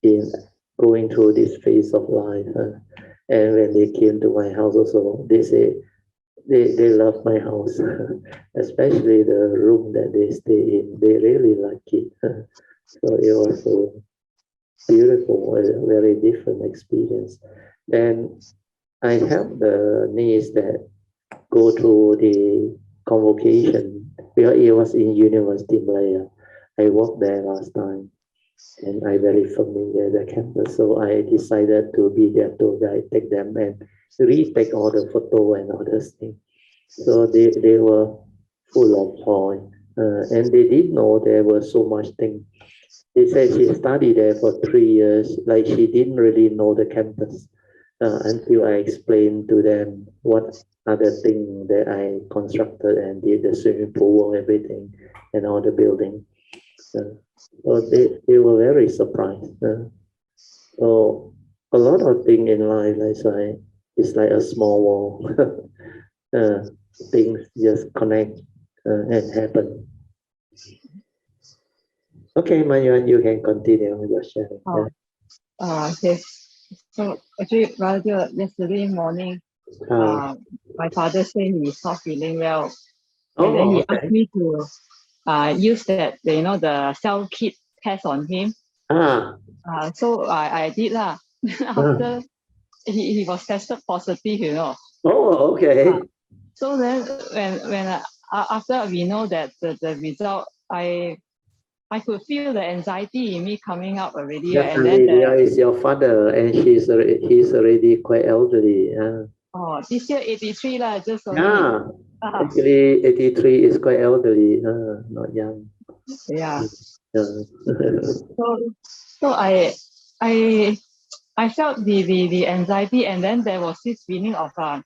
in going through this phase of life. And when they came to my house also, they say they love my house, especially the room that they stay in. They really like it. So it was so beautiful, a very different experience. And I help the niece that go through the convocation because it was in University Malaya. I worked there last time and I very familiar the campus. So I decided to be their tour guide, take them and retake all the photo and all those things. So they were full of joy. And they didn't know there was so much thing. They said she studied there for 3 years, like she didn't really know the campus until I explained to them what other thing that I constructed and did the swimming pool, everything, and all the building. So they were very surprised. So a lot of things in life, like it's like a small world. Things just connect and happen. Okay, Manuel, you can continue with your sharing. Okay. So actually, rather yesterday morning, my father said he's not feeling well, and then he asked me to use that the cell kit test on him. So I did lah. After he was tested positive, Oh, okay. So then when after we know that the result, I could feel the anxiety in me coming up already. Definitely, and then is your father, and he's already quite elderly. Oh, this year 83 lah, just only. Yeah, actually 83 is quite elderly, not young. Yeah. So I felt the anxiety, and then there was this feeling of why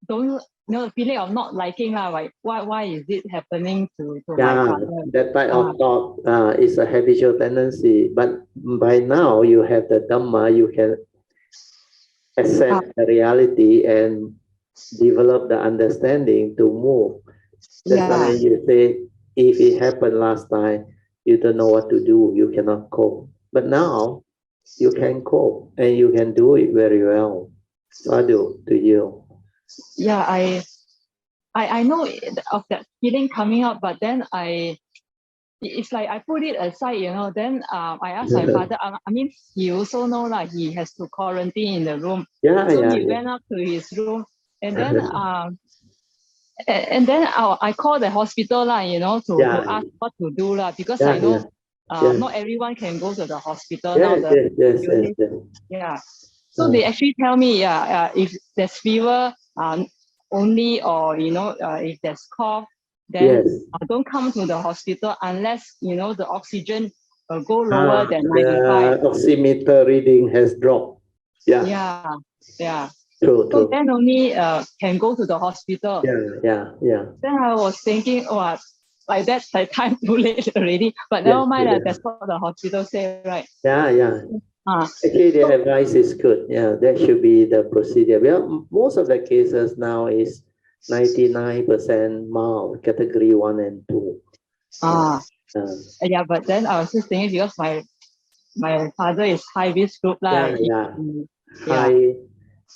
don't the feeling of not liking lah, like why is it happening to my father? That type of thought is a habitual tendency, but by now you have the Dhamma, you can accept the reality and develop the understanding to move. That's why you say, if it happened last time, you don't know what to do, you cannot cope. But now you can cope and you can do it very well. Sadhu to you. Yeah, I know of that feeling coming up, but then it's like I put it aside, then I asked my father, I mean, he also know like he has to quarantine in the room. So he went up to his room, and then And then I called the hospital lah, to ask what to do lah, because I know not everyone can go to the hospital now. Yeah. So they actually tell me, if there's fever only, or if there's cough, then don't come to the hospital unless the oxygen go lower than 95. The oximeter reading has dropped. Yeah. True. So then only can go to the hospital. Yeah. Then I was thinking, like that's like time too late already. But never mind, that's what the hospital say, right? Yeah. Actually, the advice is good. Yeah, that should be the procedure. Well, most of the cases now is 99% mild, category 1 and 2. Yeah, but then I was just thinking, because my father is high risk group lah. High,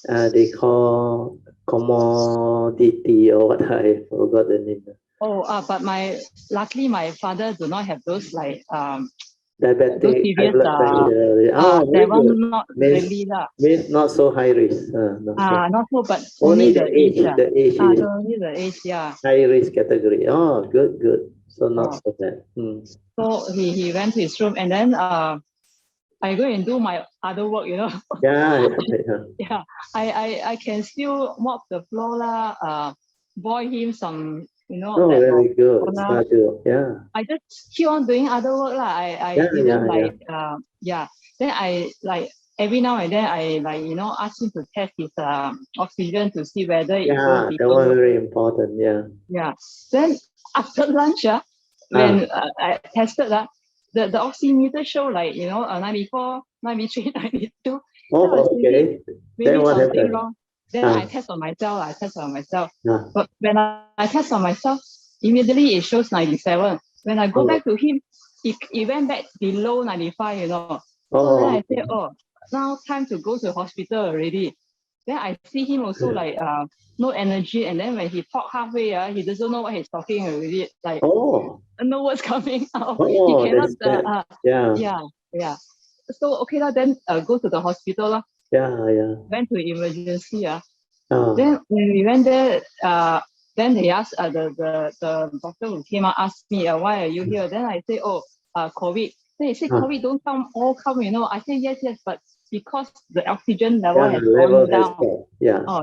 they call commodity, or what, I forgot the name. But luckily my father do not have those like diabetic, high blood pressure. That one not really lah. Means not so high risk. Not so, but only the age. The age is only the age, high risk category. Oh, good. So not so bad. So he went to his room, and then I go and do my other work, Yeah. I can still mop the floor lah, boil him some, very good. Yeah. I just keep on doing other work lah. I didn't then I like every now and then I ask him to test his oxygen to see whether it goes that one very important. Yeah. Then after lunch, when I tested that, the oximeter show like 94, 93, 92. Okay. Maybe something wrong. Then I test on myself. But when I test on myself, immediately it shows 97. When I go back to him, it went back below 95, So then I said, now time to go to hospital already. Then I see him also like no energy, and then when he talk halfway, he doesn't know what he's talking already. Like no words coming out. He cannot. Yeah. So okay lah, then go to the hospital lah. Yeah. Went to emergency. Then when we went there, then they asked the doctor who came out asked me, why are you here? Then I say, COVID. Then he said, COVID don't come. I say yes, but because the oxygen level has gone down.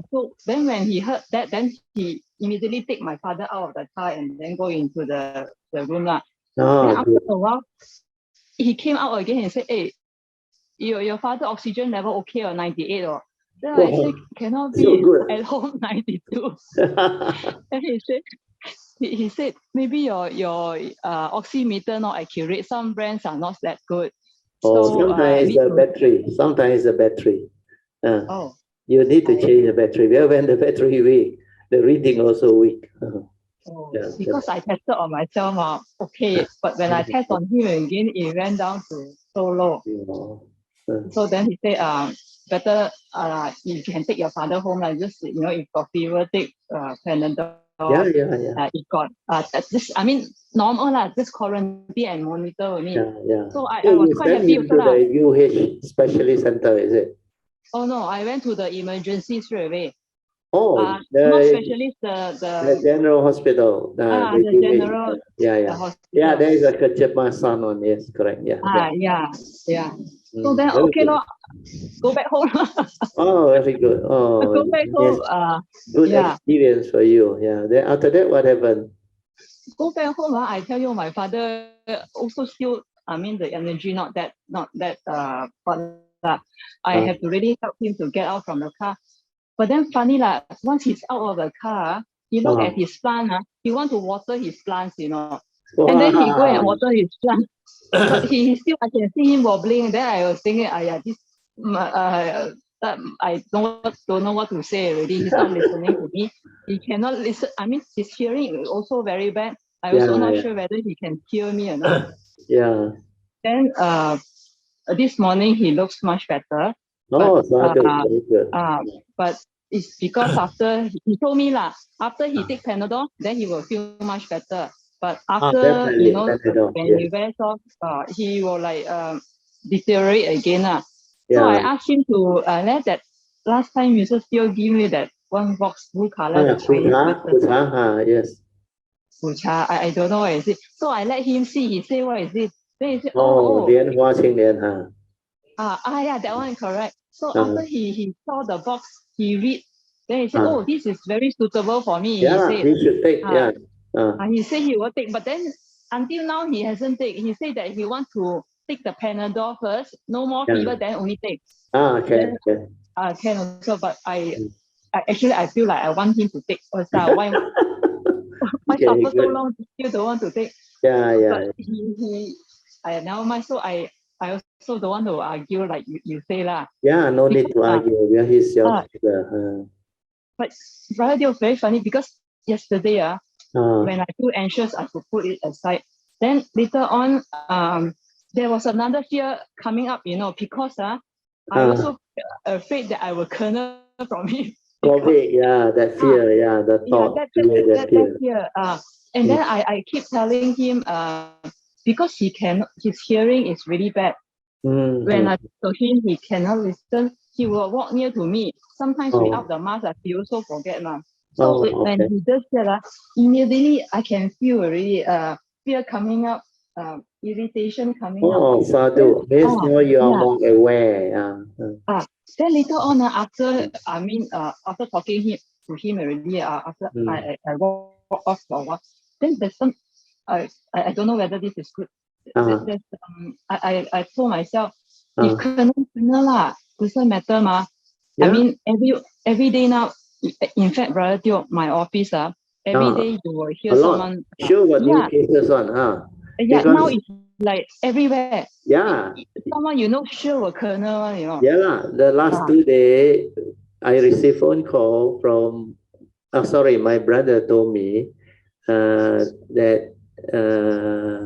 So then when he heard that, then he immediately take my father out of the car and then go into the room lah. Then after a while, he came out again and said, hey, your father oxygen level okay or 98 or? Then I said, cannot be at home 92. And he said, maybe your oximeter not accurate. Some brands are not that good. Sometimes the battery. You need to change the battery. When the battery weak, the reading also weak. Because I tested on myself, okay, but when I test on him again, it went down to so low. So then he said, better you can take your father home, like just if got fever, take Panadol. It got normal lah, just quarantine and monitor only. So I was quite happy with that. The UH specialist center, is it? Oh no, I went to the emergency straight away. Not specialist, the general hospital. The general. Hospital. There is a Kachema-san on. Yes, correct. So then okay lo, go back home. Very good. Go back home. Good experience for you. Then after that, what happened? Go back home. I tell you, my father also still. The energy not that. I have to really help him to get out from the car. But then funny lah, once he's out of the car, he look at his plant. He want to water his plants, And then he go and water his plant. But he still, I can see him wobbling. Then I was thinking, this, I don't know what to say already. He's not listening to me. He cannot listen. His hearing is also very bad. I also not sure whether he can hear me or not. Then this morning he looks much better. But it's because after he told me after he take Panadol, then he will feel much better. But after when he wears off, he will like deteriorate again. So I asked him to let that last time you still give me that one box blue color, the Chinese Pucha, yes. Pucha, I don't know what is it. So I let him see. He say, what is it? Then he said, Lian Hua Qing Lian, yeah, that one correct. So after he saw the box, he read. Then he said, this is very suitable for me. Yeah, he said, he should take. Yeah. He said he will take, but then until now he hasn't taken. He said that he wants to take the Panadol first. No more fever, then only take. Okay. Can also, but I actually I feel like I want him to take. Why suffer so long? Still don't want to take. But he never mind. So I also don't want to argue like you say lah. Yeah, no need to argue. Yeah, he's your father. But brother, they were very funny because yesterday when I feel anxious, I could put it aside. Then later on, there was another fear coming up, because I also afraid that I will kernel from him. COVID, that fear, the thought. That fear. And then I keep telling him, because his hearing is really bad. When I told him he cannot listen, he will walk near to me. Sometimes without the mask, he also forget now. So when he does that, immediately I can feel already fear coming up, irritation coming up. Sadhu. Means now you are more aware. Then later on, after talking to him already, after I walk off for a while, then there's some, I don't know whether this is good. I told myself, if kena lah, doesn't matter ma. I mean, every day now, in fact, brother Teo, my office, every day you will hear someone. Sure, what new cases on, Yeah, now it's like everywhere. Yeah. Someone sure will kena, Yeah, the last 2 days, I received phone call from, my brother told me that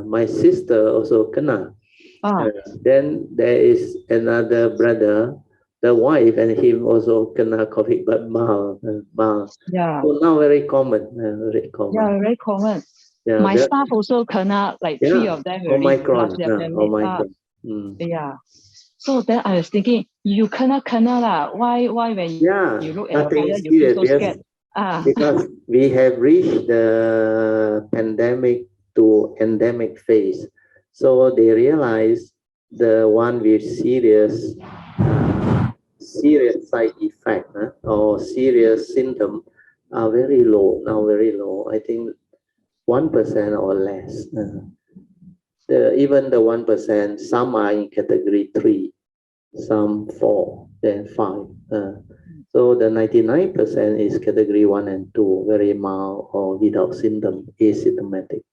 my sister also kena. Then there is another brother, the wife and him also kena COVID, but mild. Yeah. So now very common. Very common. Yeah, very common. Yeah, my staff also kena, like 3 of them already. Omicron. Yeah. So then I was thinking, you kena lah. Why when you look at the fire, you feel so scared? Because we have reached the pandemic to endemic phase. So they realize the one with serious side effect or serious symptom are very low, very low. I think 1% or less. Even the 1%, some are in category 3, some 4, then 5. So the 99% is category 1 and 2, very mild or without symptom, asymptomatic.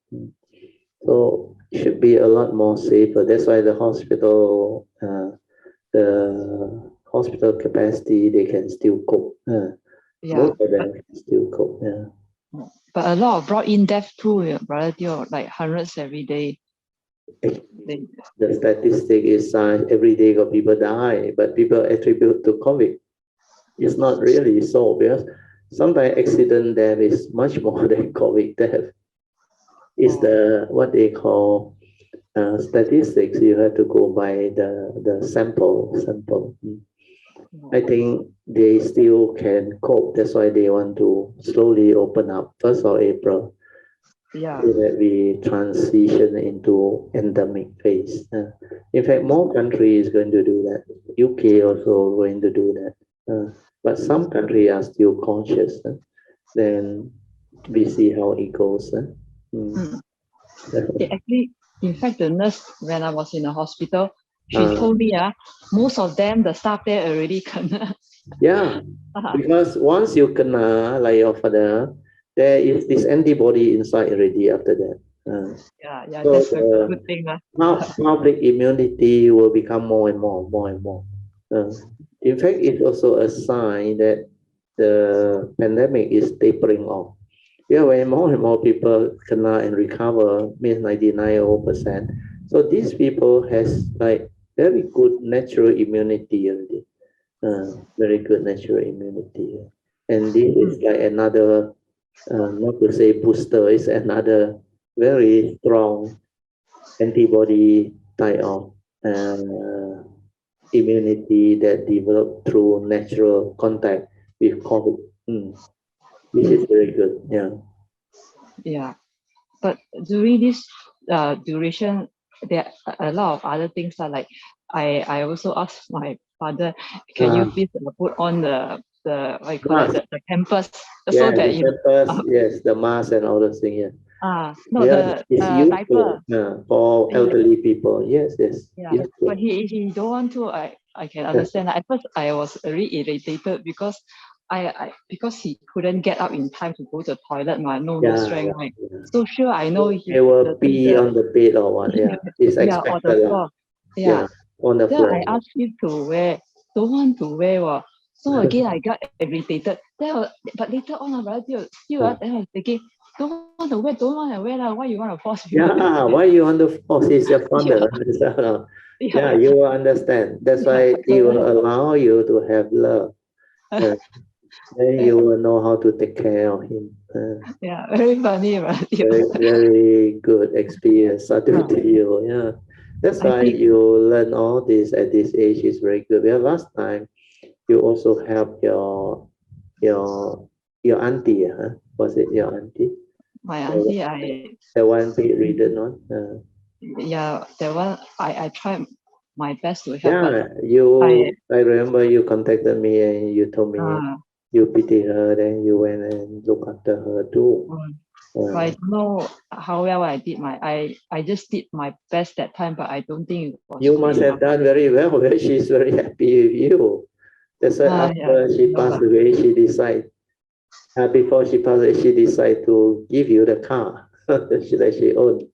So it should be a lot more safer. That's why the hospital capacity, they can still cope. Most of them can still cope. But a lot of brought-in death too, brother Teo, like hundreds every day. The statistic is every day got people die, but people attribute to COVID. It's not really so, because sometimes accident death is much more than COVID death. It's what they call statistics. You have to go by the sample. I think they still can cope. That's why they want to slowly open up 1st of April. So that we transition into endemic phase. In fact, more countries going to do that. UK also going to do that. But some countries are still conscious. Then we see how it goes. Actually, in fact, the nurse, when I was in the hospital, she told me, most of them, the staff there already kena. Yeah, because once you kena, like your father, there is this antibody inside already after that. So that's a good thing. Public immunity will become more and more. In fact, it's also a sign that the pandemic is tapering off. Yeah, when more and more people kena and recover, means 99%. So these people has like very good natural immunity already. Very good natural immunity. And this is like another, not to say booster, it's another very strong antibody type of immunity that developed through natural contact with COVID. Which is very good. Yeah. Yeah. But during this duration, there are a lot of other things that like I also asked my father, can you please put on the what you call it, the campus so Yeah, that the campus, yes, the mask and all those things. Yeah. no, Yeah, the it's diaper. useful for elderly people. Yes, yes. Yeah, Useful. but he don't want to. I can understand. At first, I was really irritated because because he couldn't get up in time to go to the toilet. No strength. Right? So sure, I know They will pee on the bed or what? Yeah, it's yeah, on the expected. floor. Yeah, on the Then floor. I asked him to wear. Don't want to wear. So again, I got irritated. But later on, then I was thinking, don't want to wear. Why you want to force me? Yeah, why you want to force? He's your father. Yeah, you will understand. That's why he will allow you to have love. Then you will know how to take care of him. Yeah, very funny, right? Very, very good experience. Sadhu to you. Yeah, that's why you learn all this at this age is very good. Because last time you also help your auntie, huh? Was it your auntie? My auntie, the one bedridden one. Yeah, that one I tried my best to help. Yeah, I remember you contacted me and you told me you pity her, then you went and look after her too. I don't know how well I did I just did my best that time, but I don't think it was you must have done very well. She's very happy with you. That's why after she passed away, she decided. Before she passed away, she decided to give you the car that she owned.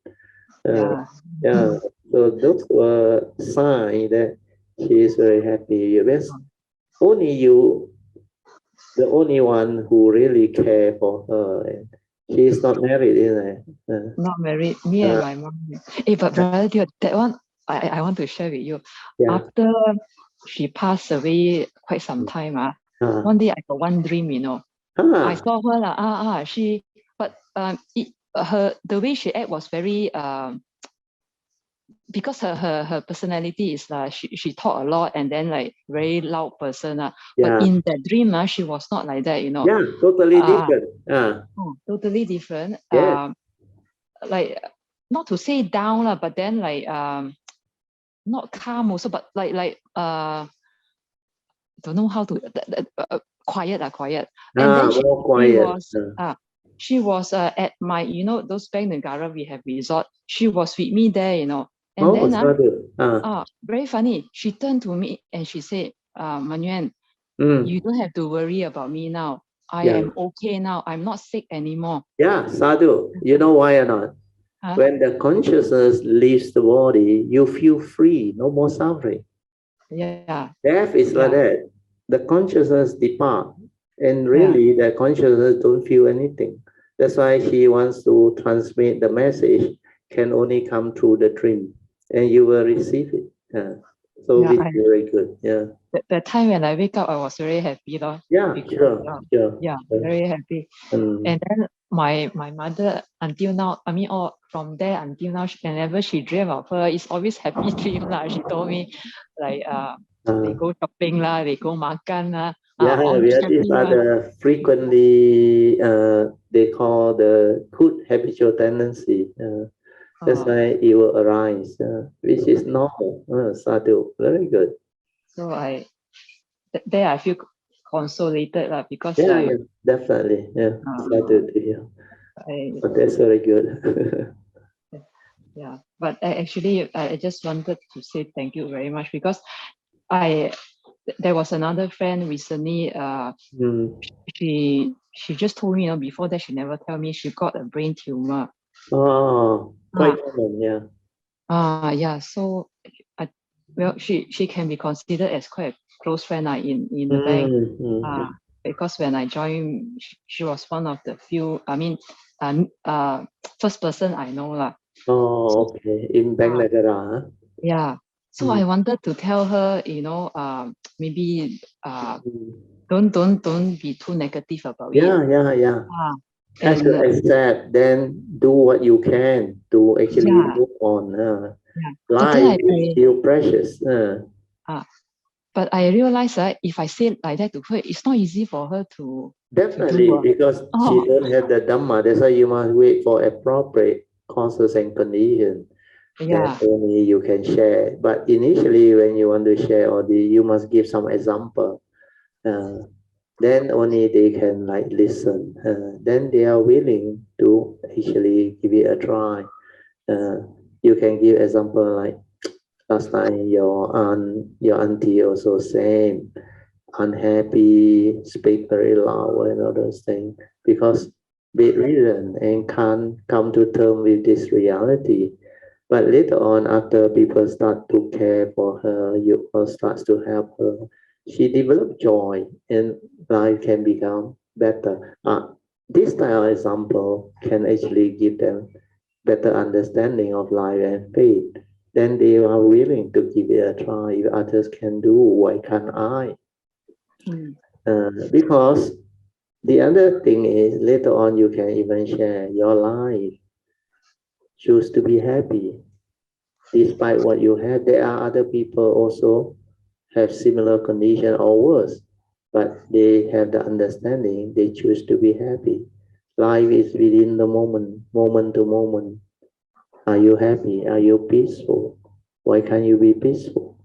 Yeah. So those were signs that she is very happy. Because only you, the only one who really care for her. She is not married, isn't it? Not married. Me and my mom. But brother, that one I want to share with you. After she passed away quite some time, one day I got one dream, I saw her the way she act was very because her personality is she talk a lot and then like very loud person. But in that dream, she was not like that, Yeah, totally different. Totally different. Yeah. Like not to say down, but then like not calm also, but like don't know how to quiet. And then she was at my those Bank Negara we have resort. She was with me there, and then very funny. She turned to me and she said, Manuel, you don't have to worry about me now. I am okay now. I'm not sick anymore. Yeah, Sadhu. You know why or not? When the consciousness leaves the body, you feel free, no more suffering. Yeah. Death is like that. The consciousness depart, and really the consciousness don't feel anything. That's why she wants to transmit the message can only come through the dream, and you will receive it. So it's very good. Yeah. The time when I wake up, I was very happy, though. Yeah, sure. Yeah, very happy. And then my mother, until now, from there until now, whenever she dream of her, it's always happy dream lah. She told me, like they go shopping lah, they go makan lah. These are the frequently they call the good habitual tendency. That's why it will arise, which is normal. Sadhu, very good. So there I feel consolated because definitely, Sadhu to you. But that's very good. Yeah, but actually, I just wanted to say thank you very much because there was another friend recently. She just told me, before that she never tell me she got a brain tumor. Oh, quite common, yeah. Yeah. So, she can be considered as quite a close friend in the bank. Because when I joined, she was one of the few. First person I know lah. Oh, okay. In Bank Negara. Yeah. So I wanted to tell her, maybe don't be too negative about it. Yeah. Have to accept, then do what you can to actually move on. Life is still precious. But I realized that if I say like that to her, it's not easy for her to Definitely, because she don't have the Dhamma. That's why you must wait for appropriate causes and conditions. Yeah. Then only you can share. But initially, when you want to share, you must give some example. Then only they can like listen. Then they are willing to actually give it a try. You can give example like last time your auntie also same unhappy, speak very loud and all those things because bedridden and can't come to terms with this reality. But later on, after people start to care for her, you all starts to help her. She developed joy, and life can become better. This type of example can actually give them better understanding of life and faith. Then they are willing to give it a try. If others can do, why can't I? Because the other thing is later on you can even share your life. Choose to be happy despite what you have. There are other people also have similar condition or worse, but they have the understanding. They choose to be happy. Life is within the moment, moment to moment. Are you happy? Are you peaceful? Why can't you be peaceful?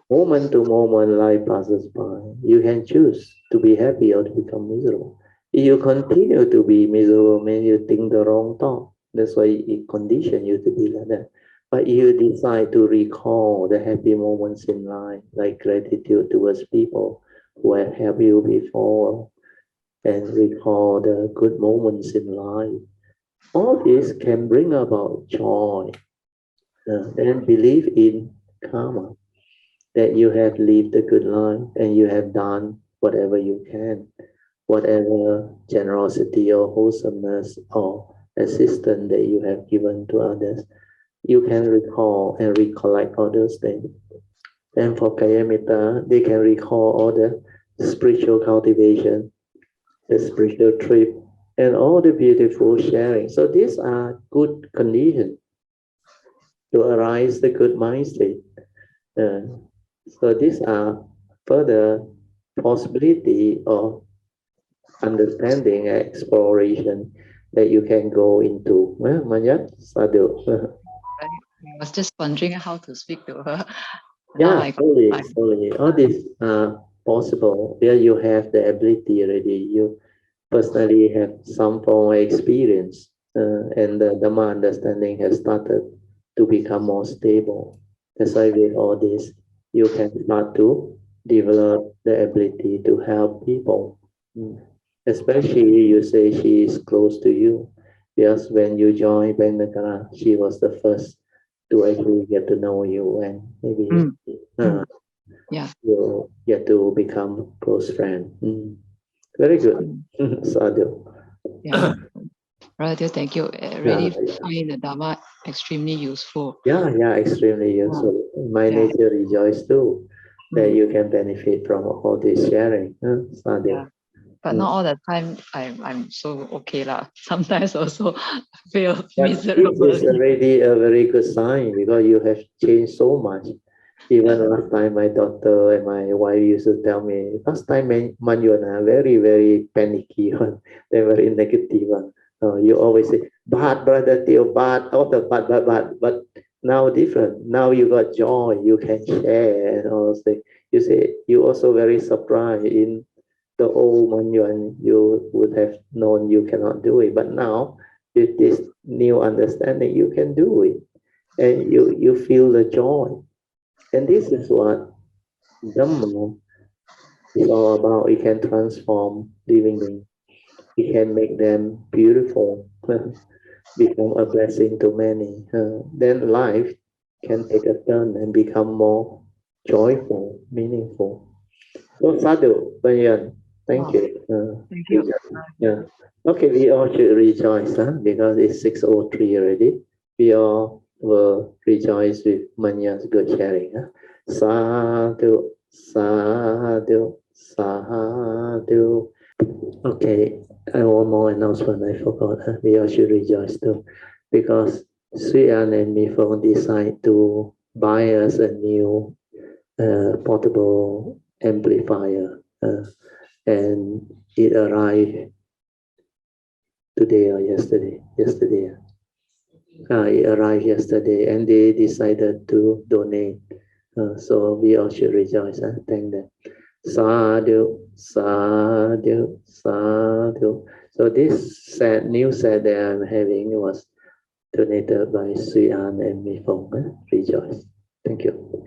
Moment to moment, life passes by. You can choose to be happy or to become miserable. If you continue to be miserable, means you think the wrong thought. That's why it conditions you to be like that. But you decide to recall the happy moments in life, like gratitude towards people who have helped you before, and recall the good moments in life. All this can bring about joy. And believe in karma, that you have lived a good life and you have done whatever you can, whatever generosity or wholesomeness or assistance that you have given to others, you can recall and recollect all those things. And for Kayamita, they can recall all the spiritual cultivation, the spiritual trip, and all the beautiful sharing. So these are good conditions to arise the good mind state. So these are further possibility of understanding and exploration that you can go into. Manjat, Sadhu. I was just wondering how to speak to her. Yeah, slowly. All this possible where you have the ability already. You personally have some form of experience, and the Dhamma understanding has started to become more stable. That's why with all this, you can start to develop the ability to help people. Mm. Especially you say she is close to you. Because when you joined Bendagara, she was the first to actually get to know you and maybe you get to become close friend. Very good. Sadhu. Yeah. Brother, thank you. I really find the Dharma extremely useful. Yeah, extremely useful. My nature rejoice too that you can benefit from all this sharing. Sadhu. Yeah. But not all the time I'm so okay lah. Sometimes also feel miserable. This is already a very good sign because you have changed so much. Even last time, my daughter and my wife used to tell me, last time, Manyuan, very, very panicky one. They were in negative one. You always say, bad, brother, Theo, bad, all the bad, bad, bad. But now different. Now you got joy, you can share and all those things. You say, you also very surprised in the old Manyuan, you would have known you cannot do it. But now, with this new understanding, you can do it. And you feel the joy. And this is what Dhamma is all about. It can transform living beings. It can make them beautiful, become a blessing to many. Then life can take a turn and become more joyful, meaningful. So Sadhu, Banyan, thank you. Thank you. Yeah. Okay, we all should rejoice, because it's 6:03 already. We all will rejoice with Manya's good sharing. Sadhu, sadhu, sadhu. Okay, one more announcement I forgot. We all should rejoice too, because Sri An and Mifong decide to buy us a new portable amplifier. and it arrived today or yesterday. It arrived yesterday, and they decided to donate. So we all should rejoice and thank them. Sadhu, sadhu, sadhu. So this new set that I'm having was donated by Sui An and Mi Fong. Rejoice. Thank you.